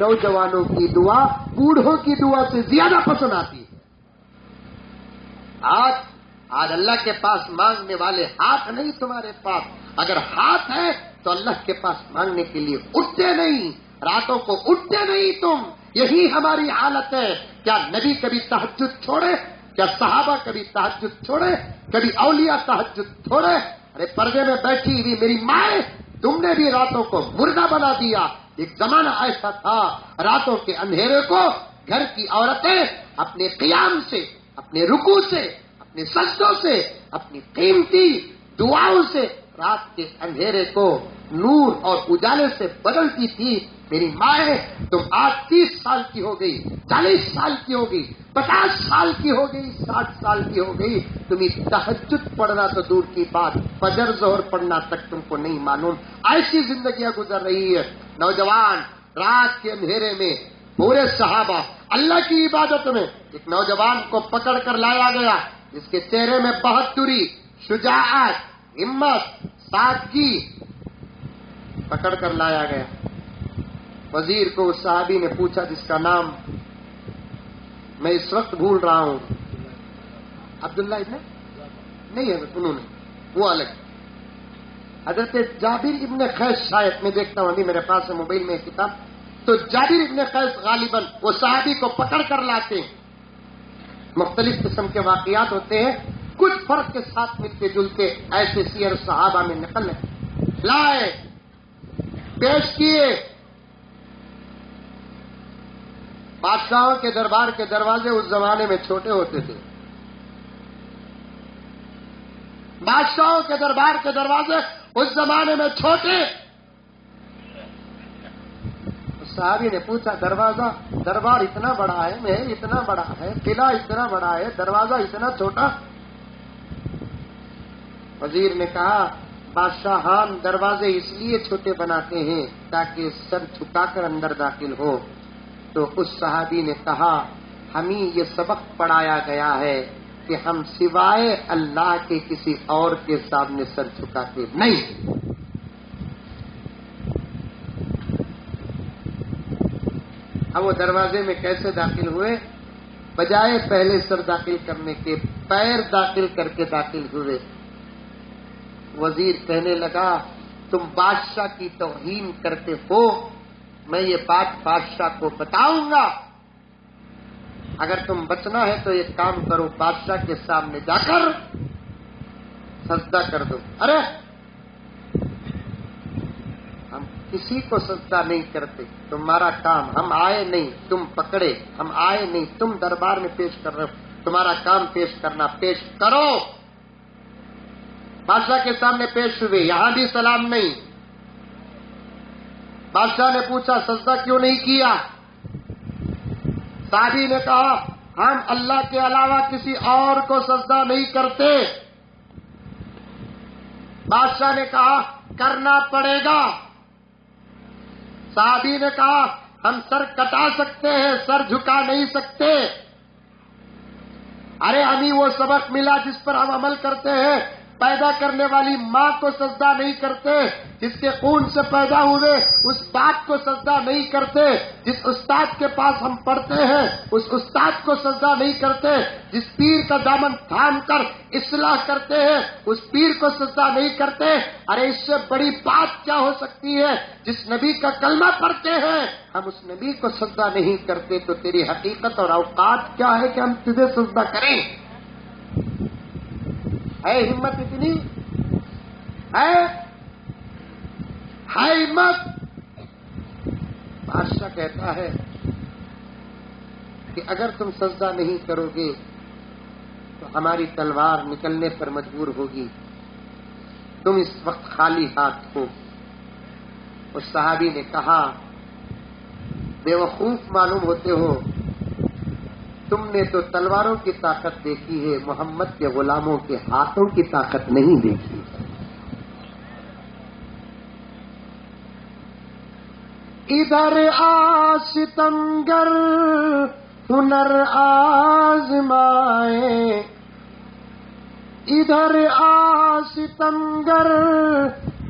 نوجوانوں کی دعا بوڑھوں کی دعا سے زیادہ پسند آتی ہے۔ آج اللہ کے پاس مانگنے والے ہاتھ نہیں تمہارے پاس، اگر ہاتھ ہے تو اللہ کے پاس مانگنے کے لیے اٹھتے نہیں، راتوں کو اٹھتے نہیں تم۔ یہی ہماری حالت ہے۔ کیا نبی کبھی تہجد چھوڑے؟ کیا صحابہ کبھی تہجد چھوڑے؟ کبھی اولیاء تہجد چھوڑے؟ ارے پردے میں بیٹھی ہوئی میری مائیں، تم نے بھی راتوں کو مردہ بنا دیا۔ ایک زمانہ ایسا تھا، راتوں کے اندھیرے کو گھر کی عورتیں اپنے قیام سے، اپنے رکوع سے، اپنے سجدوں سے، اپنی قیمتی دعاؤں سے رات کے اندھیرے کو نور اور اجالے سے بدلتی تھی۔ میری مائیں، تم آج 30 سال کی ہو گئی، 40 سال کی ہو گئی، 50 سال کی ہو گئی، 60 سال کی ہو گئی، تمہیں تہجد پڑھنا تو دور کی بات، فجر ظہر پڑھنا تک تم کو نہیں معلوم۔ ایسی زندگیاں گزر رہی ہے۔ نوجوان رات کے اندھیرے میں، پورے صحابہ اللہ کی عبادت میں، ایک نوجوان کو پکڑ کر لایا گیا جس کے چہرے میں بہادری، شجاعت، ہمت، سادگی، پکڑ کر لایا گیا۔ وزیر کو اس صحابی نے پوچھا جس کا نام میں اس وقت بھول رہا ہوں، عبداللہ ابن نہیں ہے، انہوں نے وہ الگ، حضرت جابر ابن قیس، شاید میں دیکھتا ہوں ابھی میرے پاس ہے موبائل میں کتاب، تو جابر ابن قیس غالباً وہ صحابی کو پکڑ کر لاتے ہیں۔ مختلف قسم کے واقعات ہوتے ہیں، کچھ فرق کے ساتھ ملتے جلتے ایسے سیر صحابہ میں نقل ہے۔ لائے، پیش کیے۔ بادشاہوں کے دربار کے دروازے اس زمانے میں چھوٹے ہوتے تھے، بادشاہوں کے دربار کے دروازے اس زمانے میں چھوٹے۔ صحابی نے پوچھا، دربار اتنا بڑا ہے، محل اتنا بڑا ہے، قلعہ اتنا بڑا ہے، دروازہ اتنا چھوٹا؟ وزیر نے کہا، بادشاہان دروازے اس لیے چھوٹے بناتے ہیں تاکہ سر جھکا کر اندر داخل ہو۔ تو اس صحابی نے کہا، ہمیں یہ سبق پڑھایا گیا ہے کہ ہم سوائے اللہ کے کسی اور کے سامنے سر جھکاتے نہیں۔ اب وہ دروازے میں کیسے داخل ہوئے؟ بجائے پہلے سر داخل کرنے کے پیر داخل کر کے داخل ہوئے۔ وزیر کہنے لگا، تم بادشاہ کی توہین کرتے ہو، میں یہ بات بادشاہ کو بتاؤں گا، اگر تم بچنا ہے تو ایک کام کرو، بادشاہ کے سامنے جا کر سجدہ کر دو۔ ارے ہم کسی کو سجدہ نہیں کرتے، تمہارا کام، ہم آئے نہیں تم پکڑے، ہم آئے نہیں تم دربار میں پیش کر رہے ہو، تمہارا کام پیش کرنا، پیش کرو۔ بادشاہ کے سامنے پیش ہوئے، یہاں بھی سلام نہیں۔ بادشاہ نے پوچھا، سجدہ کیوں نہیں کیا؟ صحابی نے کہا، ہم اللہ کے علاوہ کسی اور کو سجدہ نہیں کرتے۔ بادشاہ نے کہا، کرنا پڑے گا۔ صحابی نے کہا ہم سر کٹا سکتے ہیں، سر جھکا نہیں سکتے۔ ارے ہمیں وہ سبق ملا جس پر ہم عمل کرتے ہیں، پیدا کرنے والی ماں کو سجدہ نہیں کرتے، جس کے خون سے پیدا ہوئے اس باپ کو سجدہ نہیں کرتے، جس استاد کے پاس ہم پڑھتے ہیں اس استاد کو سجدہ نہیں کرتے، جس پیر کا دامن تھام کر اصلاح کرتے ہیں اس پیر کو سجدہ نہیں کرتے۔ ارے اس سے بڑی بات کیا ہو سکتی ہے؟ جس نبی کا کلمہ پڑھتے ہیں ہم اس نبی کو سجدہ نہیں کرتے، تو تیری حقیقت اور اوقات کیا ہے کہ ہم تجھے سجدہ کریں؟ ہے ہمت اتنی؟ ہے ہمت؟ بادشاہ کہتا ہے کہ اگر تم سجدہ نہیں کرو گے تو ہماری تلوار نکلنے پر مجبور ہوگی، تم اس وقت خالی ہاتھ ہو۔ اس صحابی نے کہا بے وقوف معلوم ہوتے ہو، تم نے تو تلواروں کی طاقت دیکھی ہے، محمد کے غلاموں کے ہاتھوں کی طاقت نہیں دیکھی۔ ادھر ستمگر ہنر آزمائے، ادھر ستمگر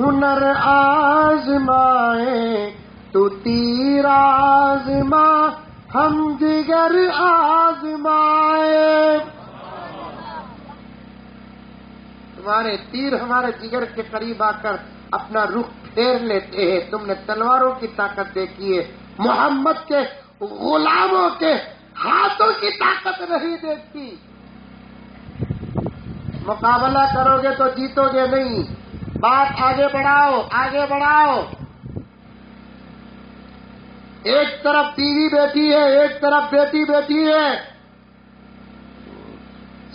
ہنر آزمائے، تو تیر آزما ہم دیگر آزمائے۔ تمہارے تیر ہمارے جگر کے قریب آ کر اپنا رخ پھیر لیتے ہیں، تم نے تلواروں کی طاقت دیکھی ہے، محمد کے غلاموں کے ہاتھوں کی طاقت نہیں دیکھی۔ مقابلہ کرو گے تو جیتو گے نہیں، بات آگے بڑھاؤ، آگے بڑھاؤ۔ ایک طرف بیوی بیٹھی ہے، ایک طرف بیٹی بیٹھی ہے۔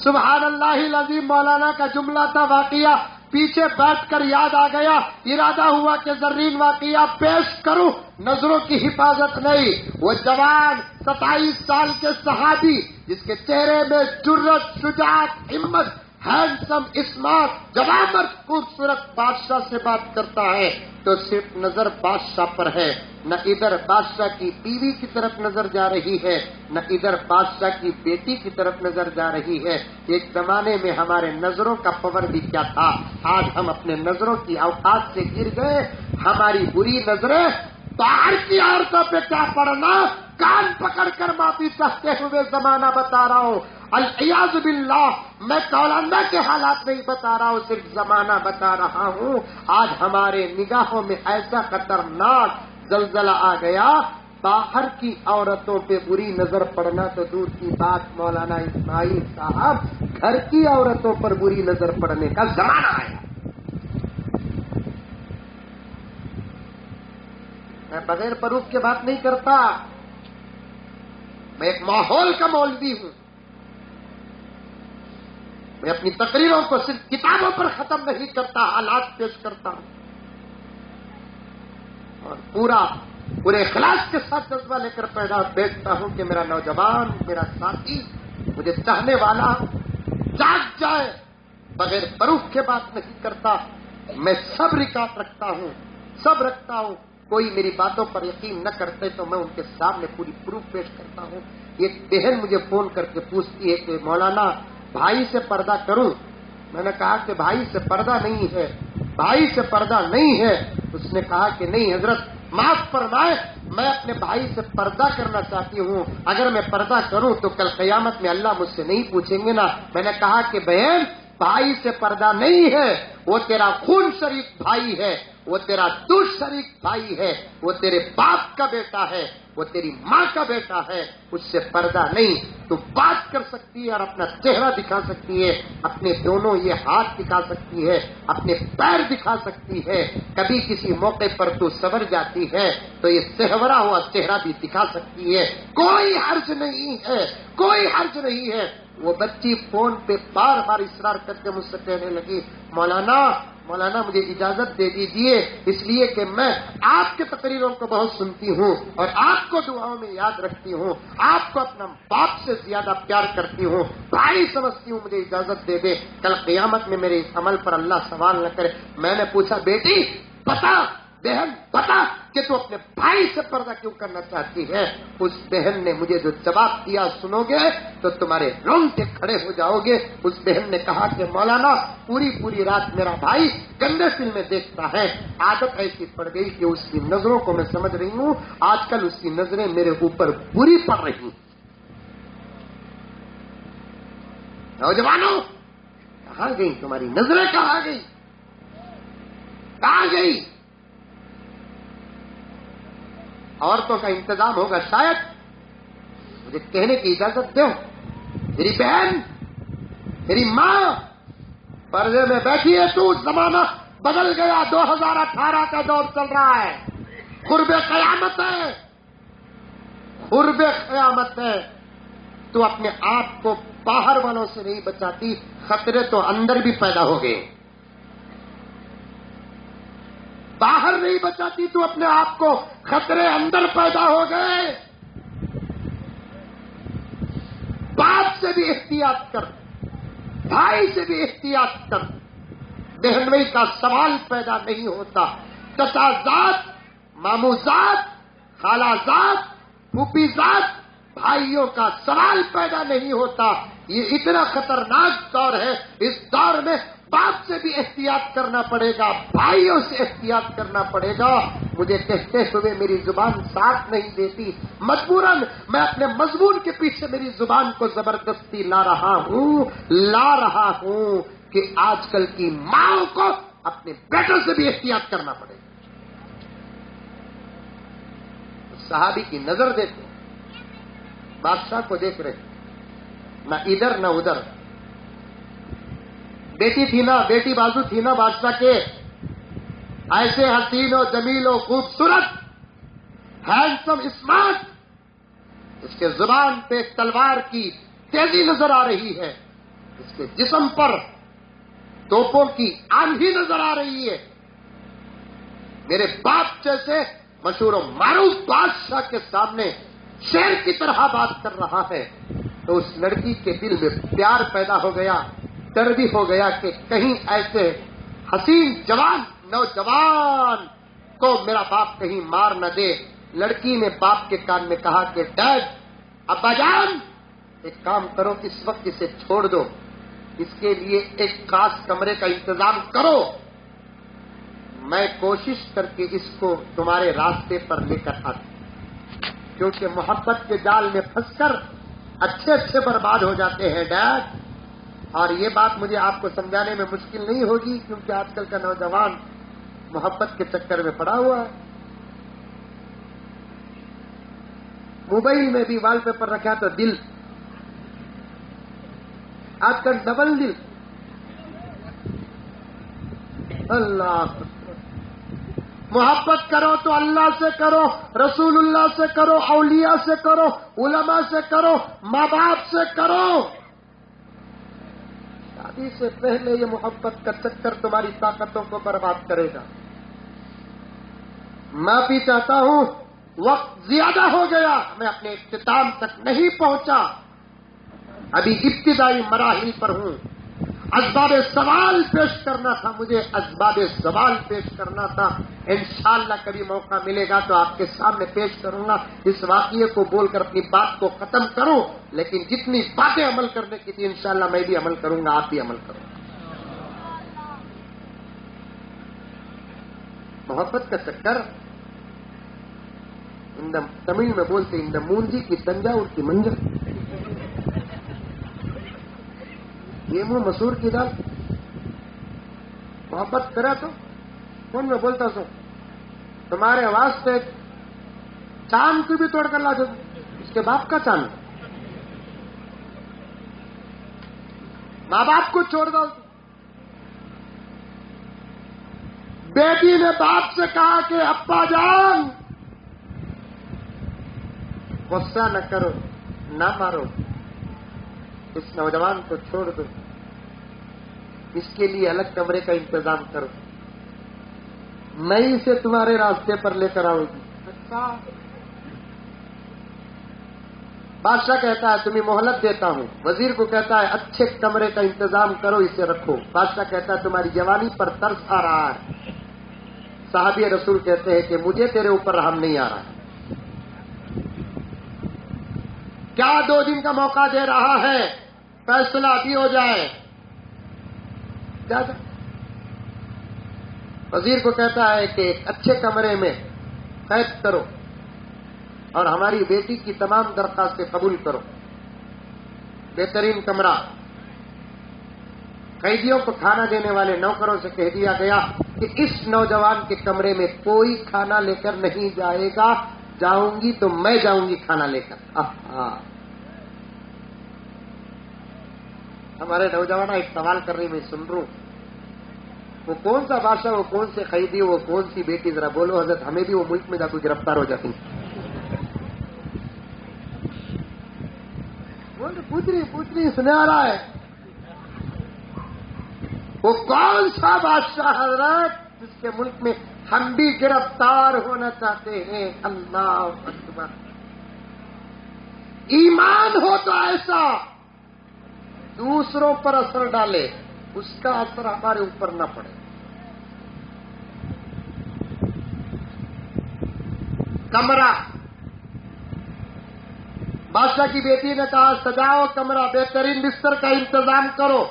سبحان اللہ العظیم مولانا کا جملہ تھا، واقعہ پیچھے بیٹھ کر یاد آ گیا، ارادہ ہوا کہ زرین واقعہ پیش کروں، نظروں کی حفاظت نہیں۔ وہ جوان 27 سال کے صحابی جس کے چہرے میں جرت، شجاعت، ہمت، ہینڈسم، اسمارٹ، جوامر، خوبصورت بادشاہ سے بات کرتا ہے تو صرف نظر بادشاہ پر ہے، نہ ادھر بادشاہ کی بیوی کی طرف نظر جا رہی ہے، نہ ادھر بادشاہ کی بیٹی کی طرف نظر جا رہی ہے۔ ایک زمانے میں ہمارے نظروں کا پاور بھی کیا تھا، آج ہم اپنے نظروں کی اوقات سے گر گئے۔ ہماری بری نظریں باہر کی عورتوں پہ کیا پڑنا، کان پکڑ کر معافی چاہتے ہوئے زمانہ بتا رہا ہوں، الیاذ باللہ، میں کولانڈا کے حالات نہیں بتا رہا ہوں، صرف زمانہ بتا رہا ہوں۔ آج ہمارے نگاہوں میں ایسا خطرناک زلزلہ آ گیا، باہر کی عورتوں پہ بری نظر پڑنا تو دور کی بات، مولانا اسماعیل صاحب، گھر کی عورتوں پر بری نظر پڑنے کا زمانہ آیا۔ میں بغیر پروف کے بات نہیں کرتا، میں ایک ماحول کا مولوی ہوں۔ میں اپنی تقریروں کو صرف کتابوں پر ختم نہیں کرتا، حالات پیش کرتا ہوں اور پورے اخلاص کے ساتھ جذبہ لے کر پیدا بیچتا ہوں کہ میرا نوجوان، میرا ساتھی، مجھے چاہنے والا جاگ جائے۔ بغیر پروف کے بات نہیں کرتا، میں سب ریکارڈ رکھتا ہوں، سب رکھتا ہوں۔ کوئی میری باتوں پر یقین نہ کرتے تو میں ان کے سامنے پوری پروف پیش کرتا ہوں۔ ایک بہن مجھے فون کر کے پوچھتی ہے کہ مولانا بھائی سے پردہ کروں؟ میں نے کہا کہ بھائی سے پردہ نہیں ہے، بھائی سے پردہ نہیں ہے۔ اس نے کہا کہ نہیں حضرت معاف فرمائے، میں اپنے بھائی سے پردہ کرنا چاہتی ہوں، اگر میں پردہ کروں تو کل قیامت میں اللہ مجھ سے نہیں پوچھیں گے نا۔ میں نے کہا کہ بہن بھائی سے پردہ نہیں ہے، وہ تیرا خون شریک بھائی ہے، وہ تیرا دودھ شریک بھائی ہے، وہ تیرے باپ کا بیٹا ہے، وہ تیری ماں کا بیٹا ہے، اس سے پردہ نہیں۔ تو بات کر سکتی ہے اور اپنا چہرہ دکھا سکتی ہے، اپنے دونوں یہ ہاتھ دکھا سکتی ہے، اپنے پیر دکھا سکتی ہے، کبھی کسی موقع پر تو سنور جاتی ہے تو یہ سہورا ہوا چہرہ بھی دکھا سکتی ہے، کوئی حرج نہیں ہے، کوئی حرج نہیں ہے۔ وہ بچی فون پہ بار بار اصرار کر کے مجھ سے کہنے لگی مولانا مجھے اجازت دے دیجئے، اس لیے کہ میں آپ کے تقریروں کو بہت سنتی ہوں اور آپ کو دعاؤں میں یاد رکھتی ہوں، آپ کو اپنا باپ سے زیادہ پیار کرتی ہوں، بھائی سمجھتی ہوں، مجھے اجازت دے دے، کل قیامت میں میرے اس عمل پر اللہ سوال نہ کرے۔ میں نے پوچھا بیٹی بتا بہن بتا کہ تو اپنے بھائی سے پردہ کیوں کرنا چاہتی ہے؟ اس بہن نے مجھے جو جواب دیا سنو گے تو تمہارے رونگٹے کھڑے ہو جاؤ گے۔ اس بہن نے کہا کہ مولانا پوری رات میرا بھائی گندے فلمیں دیکھتا ہے، عادت ایسی پڑ گئی کہ اس کی نظروں کو میں سمجھ رہی ہوں، آج کل اس کی نظریں میرے اوپر بری پڑ رہی ہیں۔ نوجوانوں کہاں گئی تمہاری نظریں؟ کہاں گئی؟ کہاں گئی؟ عورتوں کا انتظام ہوگا شاید، مجھے کہنے کی اجازت دو، میری بہن، میری ماں پردے میں بیٹھی ہے، تو زمانہ بدل گیا، 2018 کا دور چل رہا ہے، قرب قیامت ہے، قرب قیامت ہے۔ تو اپنے آپ کو باہر والوں سے نہیں بچاتی، خطرے تو اندر بھی پیدا ہو گئے۔ باہر نہیں بچاتی تو اپنے آپ کو، خطرے اندر پیدا ہو گئے۔ باپ سے بھی احتیاط کر، بھائی سے بھی احتیاط کر، بہنوئی کا سوال پیدا نہیں ہوتا، چچا ذات، ماموں ذات، خالہ ذات، پھوپھی ذات، بھائیوں کا سوال پیدا نہیں ہوتا۔ یہ اتنا خطرناک دور ہے، اس دور میں باپ سے بھی احتیاط کرنا پڑے گا، بھائیوں سے احتیاط کرنا پڑے گا۔ مجھے کہتے ہوئے میری زبان ساتھ نہیں دیتی، مجبوراً میں اپنے مضمون کے پیچھے میری زبان کو زبردستی لا رہا ہوں کہ آج کل کی ماں کو اپنے بیٹوں سے بھی احتیاط کرنا پڑے گا۔ صحابی کی نظر دیکھو، بادشاہ کو دیکھ رہے، نہ ادھر نہ ادھر، بیٹی تھی نا، بیٹی بازو تھی نا بادشاہ کے، ایسے حسین و جمیل و خوبصورت، ہینڈسم، اسمارٹ، اس کے زبان پہ تلوار کی تیزی نظر آ رہی ہے، اس کے جسم پر توپوں کی آندھی نظر آ رہی ہے، میرے باپ جیسے مشہور و معروف بادشاہ کے سامنے شیر کی طرح بات کر رہا ہے، تو اس لڑکی کے دل میں پیار پیدا ہو گیا، ڈر بھی ہو گیا کہ کہیں ایسے حسین جوان نوجوان کو میرا باپ کہیں مار نہ دے۔ لڑکی نے باپ کے کان میں کہا کہ ڈیڈ، ابا جان، ایک کام کرو، اس وقت اسے چھوڑ دو، اس کے لیے ایک خاص کمرے کا انتظام کرو، میں کوشش کر کے اس کو تمہارے راستے پر لے کر آتا، کیونکہ محبت کے جال میں پھنس کر اچھے برباد ہو جاتے ہیں ڈیڈ۔ اور یہ بات مجھے آپ کو سمجھانے میں مشکل نہیں ہوگی، کیونکہ آج کل کا نوجوان محبت کے چکر میں پڑا ہوا ہے، موبائل میں بھی وال پیپر رکھا تو دل، آج کل ڈبل دل، اللہ محبت کرو تو اللہ سے کرو، رسول اللہ سے کرو، اولیاء سے کرو، علماء سے کرو، ماں باپ سے کرو۔ شادی سے پہلے یہ محبت کا چکر تمہاری طاقتوں کو برباد کرے گا۔ میں بھی چاہتا ہوں، وقت زیادہ ہو گیا، میں اپنے اختتام تک نہیں پہنچا، ابھی ابتدائی مراحل پر ہوں۔ اسباب سوال پیش کرنا تھا مجھے، اسباب سوال پیش کرنا تھا، انشاءاللہ کبھی موقع ملے گا تو آپ کے سامنے پیش کروں گا، اس واقعے کو بول کر اپنی بات کو ختم کروں، لیکن جتنی باتیں عمل کرنے کی تھی انشاءاللہ میں بھی عمل کروں گا، آپ بھی عمل کروں گا۔ محبت کا چکر، تمل میں بولتے ان مونجی کی تنجاور کی منجر، یہ منہ مسور کی دال، محبت کرا تو کون میں بولتا سو تمہارے واسطے چاند کو بھی توڑ کر لا دو، اس کے باپ کا چاند، ماں باپ کو چھوڑ دو۔ بیٹی نے باپ سے کہا کہ ابا جان غصہ نہ کرو، نہ مارو، اس نوجوان کو چھوڑ دو، اس کے لیے الگ کمرے کا انتظام کرو، میں اسے تمہارے راستے پر لے کر آؤں گی۔ اچھا، بادشاہ کہتا ہے تمہیں مہلت دیتا ہوں، وزیر کو کہتا ہے اچھے کمرے کا انتظام کرو، اسے رکھو۔ بادشاہ کہتا ہے تمہاری جوانی پر ترس آ رہا ہے، صحابی رسول کہتے ہیں کہ مجھے تیرے اوپر رحم نہیں آ رہا، کیا 2 دن کا موقع دے رہا ہے، فیصلہ بھی ہو جائے۔ وزیر کو کہتا ہے کہ ایک اچھے کمرے میں قید کرو اور ہماری بیٹی کی تمام درخواستیں قبول کرو، بہترین کمرہ۔ قیدیوں کو کھانا دینے والے نوکروں سے کہہ دیا گیا کہ اس نوجوان کے کمرے میں کوئی کھانا لے کر نہیں جائے گا، جاؤں گی تو میں جاؤں گی کھانا لے کر۔ ہمارے نوجوان ایک سوال کر رہی، میں سن رہا ہوں، وہ کون سا بادشاہ، وہ کون سے قیدی، وہ کون سی بیٹی، ذرا بولو حضرت، ہمیں بھی وہ ملک میں جا کے گرفتار ہو جاتی۔ پوچھ رہی سنے آ رہا ہے، وہ کون سا بادشاہ حضرت جس کے ملک میں ہم بھی گرفتار ہونا چاہتے ہیں؟ اللہ اکبر۔ ایمان ہو تو ایسا دوسروں پر اثر ڈالے، اس کا اثر ہمارے اوپر نہ پڑے۔ کمرہ، بادشاہ کی بیٹی نے کہا سجاؤ کمرہ، بہترین بستر کا انتظام کرو۔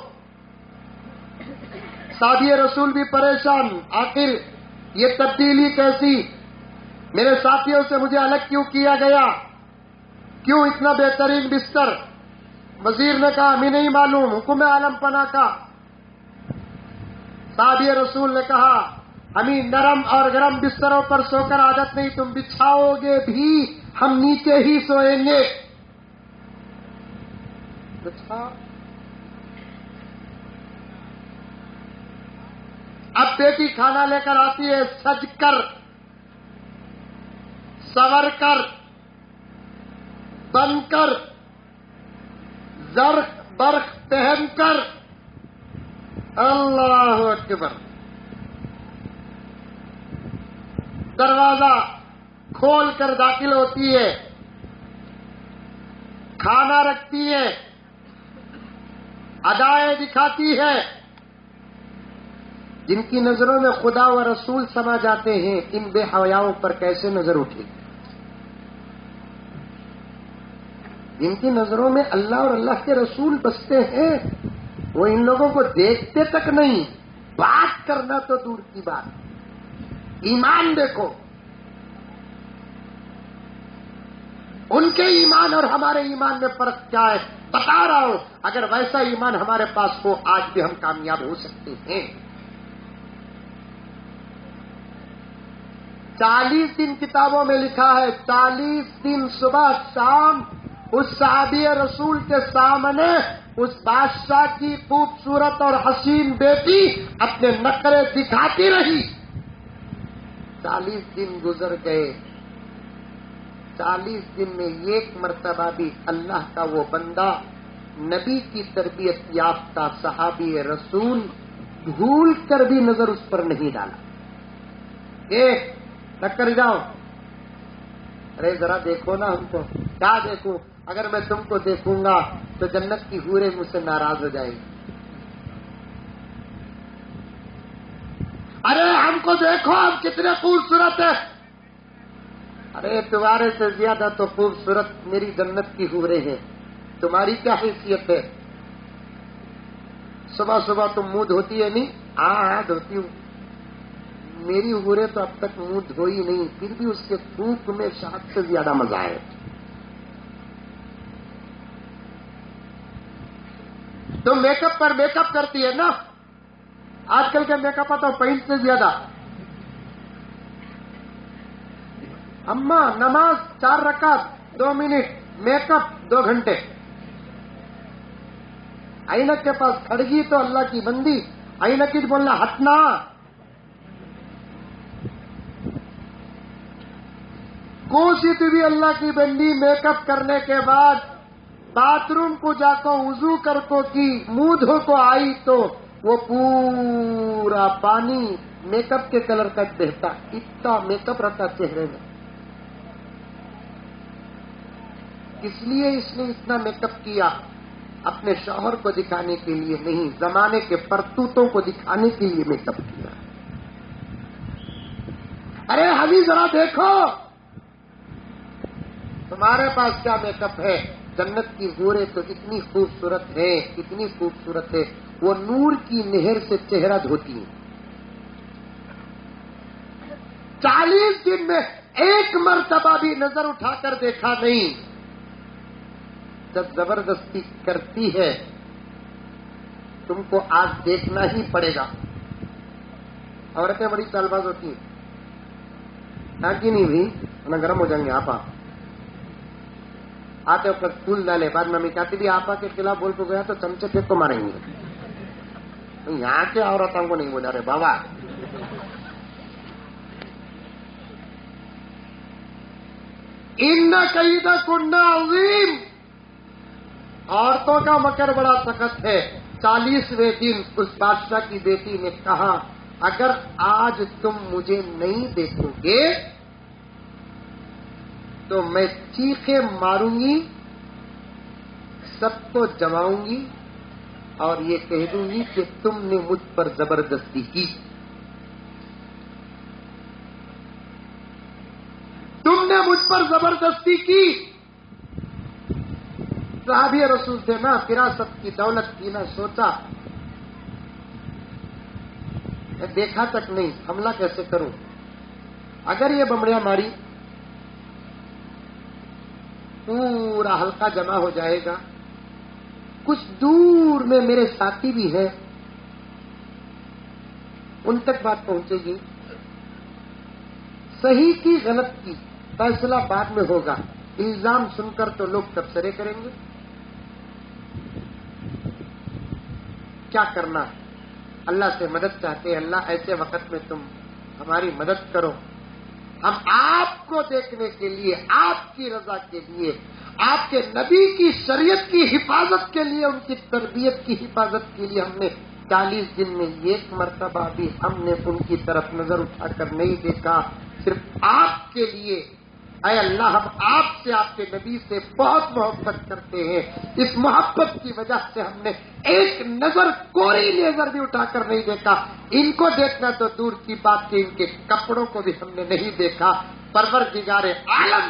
صحابی رسول بھی پریشان، آخر یہ تبدیلی کیسی، میرے ساتھیوں سے مجھے الگ کیوں کیا گیا، کیوں اتنا بہترین بستر؟ وزیر نے کہا ہمیں نہیں معلوم، حکم عالم پناہ کا۔ صحابی رسول نے کہا ہمیں نرم اور گرم بستروں پر سو کر عادت نہیں، تم بچھاؤ گے بھی ہم نیچے ہی سوئیں گے۔ اب بیٹی کھانا لے کر آتی ہے، سج کر، سور کر، بن کر، زرق برق پہن کر، اللہ اکبر، دروازہ کھول کر داخل ہوتی ہے، کھانا رکھتی ہے، ادائیں دکھاتی ہے۔ جن کی نظروں میں خدا و رسول سما جاتے ہیں، ان بے حیاؤں پر کیسے نظر اٹھے؟ جن کی نظروں میں اللہ اور اللہ کے رسول بستے ہیں، وہ ان لوگوں کو دیکھتے تک نہیں، بات کرنا تو دور کی بات۔ ایمان دیکھو، ان کے ایمان اور ہمارے ایمان میں فرق کیا ہے بتا رہا ہوں۔ اگر ویسا ایمان ہمارے پاس ہو، آج بھی ہم کامیاب ہو سکتے ہیں۔ 40 دن کتابوں میں لکھا ہے، 40 دن صبح شام اس صحابی رسول کے سامنے اس بادشاہ کی خوبصورت اور حسین بیٹی اپنے نخرے دکھاتی رہی۔ 40 دن گزر گئے، 40 دن میں ایک مرتبہ بھی اللہ کا وہ بندہ، نبی کی تربیت یافتہ صحابی رسول، بھول کر بھی نظر اس پر نہیں ڈالا۔ نہ کر جاؤ، ارے ذرا دیکھو نا ہم کو۔ کیا دیکھوں؟ اگر میں تم کو دیکھوں گا تو جنت کی حوریں مجھ سے ناراض ہو جائیں گی۔ ارے ہم کو دیکھو، ہم کتنے خوبصورت ہیں۔ ارے تمہارے سے زیادہ تو خوبصورت میری جنت کی حوریں ہیں، تمہاری کیا حیثیت ہے؟ صبح صبح تم منہ دھوتی ہے نہیں؟ ہاں دھوتی ہوں۔ میری حوریں تو اب تک منہ دھوئی نہیں، پھر بھی اس کے تھوک میں شہد سے زیادہ مزہ ہے۔ تم میک اپ پر میک اپ کرتی ہے نا، آج کل کے میک اپ تو پینٹ سے زیادہ۔ اماں نماز 4 رکعت 2 منٹ، میک اپ 2 گھنٹے۔ اینک کے پاس کھڑگی تو اللہ کی بندی، اینک ہی بولنا ہٹنا۔ کوشش بھی اللہ کی بندی میک اپ کرنے کے بعد باتھ روم کو جا کو وضو کر کو کی، منہ دھو کو آئی تو وہ پورا پانی میک اپ کے کلر کا بہتا، اتنا میک اپ رکھا چہرے میں۔ اس لیے اس نے اتنا میک اپ کیا، اپنے شوہر کو دکھانے کے لیے نہیں، زمانے کے پرتوتوں کو دکھانے کے لیے میک اپ کیا۔ ارے حبیب ذرا دیکھو تمہارے پاس کیا میک اپ ہے، جنت کی حوریں تو اتنی خوبصورت ہیں، اتنی خوبصورت ہے، وہ نور کی نہر سے چہرہ دھوتی ہیں، 40 دن میں ایک مرتبہ بھی نظر اٹھا کر دیکھا نہیں، جب زبردستی کرتی ہے تم کو آج دیکھنا ہی پڑے گا۔ عورتیں بڑی چالباز ہوتی ہیں، تاکہ نہیں بھی ورنہ گرم ہو جائیں گے۔ آپا آتے وقت پھول ڈالے، بعد میں امی کہتی بھی آپا کے خلاف بول کو گیا تو چمچے پھینک کو ماریں گے۔ یہاں کے عورتوں کو نہیں بولا رہے بابا۔ ان کیدکن عظیم، عورتوں کا مکر بڑا سخت ہے۔ 40ویں دن اس بادشاہ کی بیٹی نے کہا اگر آج تم مجھے نہیں دیکھو گے تو میں چیخیں ماروں گی، سب کو جماؤں گی اور یہ کہہ دوں گی کہ تم نے مجھ پر زبردستی کی، تم نے مجھ پر زبردستی کی۔ صحابی رسول تھے نا، فراست کی دولت کی نا، سوچا میں دیکھا تک نہیں، حملہ کیسے کروں؟ اگر یہ بمڑیاں ماری پورا حلقہ جمع ہو جائے گا، کچھ دور میں میرے ساتھی بھی ہیں، ان تک بات پہنچے گی، صحیح کی غلط کی فیصلہ بعد میں ہوگا، الزام سن کر تو لوگ تبصرے کریں گے۔ کیا کرنا ہے؟ اللہ سے مدد چاہتے ہیں، اللہ ایسے وقت میں تم ہماری مدد کرو، ہم آپ کو دیکھنے کے لیے، آپ کی رضا کے لیے، آپ کے نبی کی شریعت کی حفاظت کے لیے، ان کی تربیت کی حفاظت کے لیے ہم نے 40 دن میں ایک مرتبہ بھی ہم نے ان کی طرف نظر اٹھا کر نہیں دیکھا، صرف آپ کے لیے۔ اے اللہ، ہم آپ سے، آپ کے نبی سے بہت محبت کرتے ہیں، اس محبت کی وجہ سے ہم نے ایک نظر، کوری نظر بھی اٹھا کر نہیں دیکھا، ان کو دیکھنا تو دور کی بات تھی، ان کے کپڑوں کو بھی ہم نے نہیں دیکھا۔ پروردگار عالم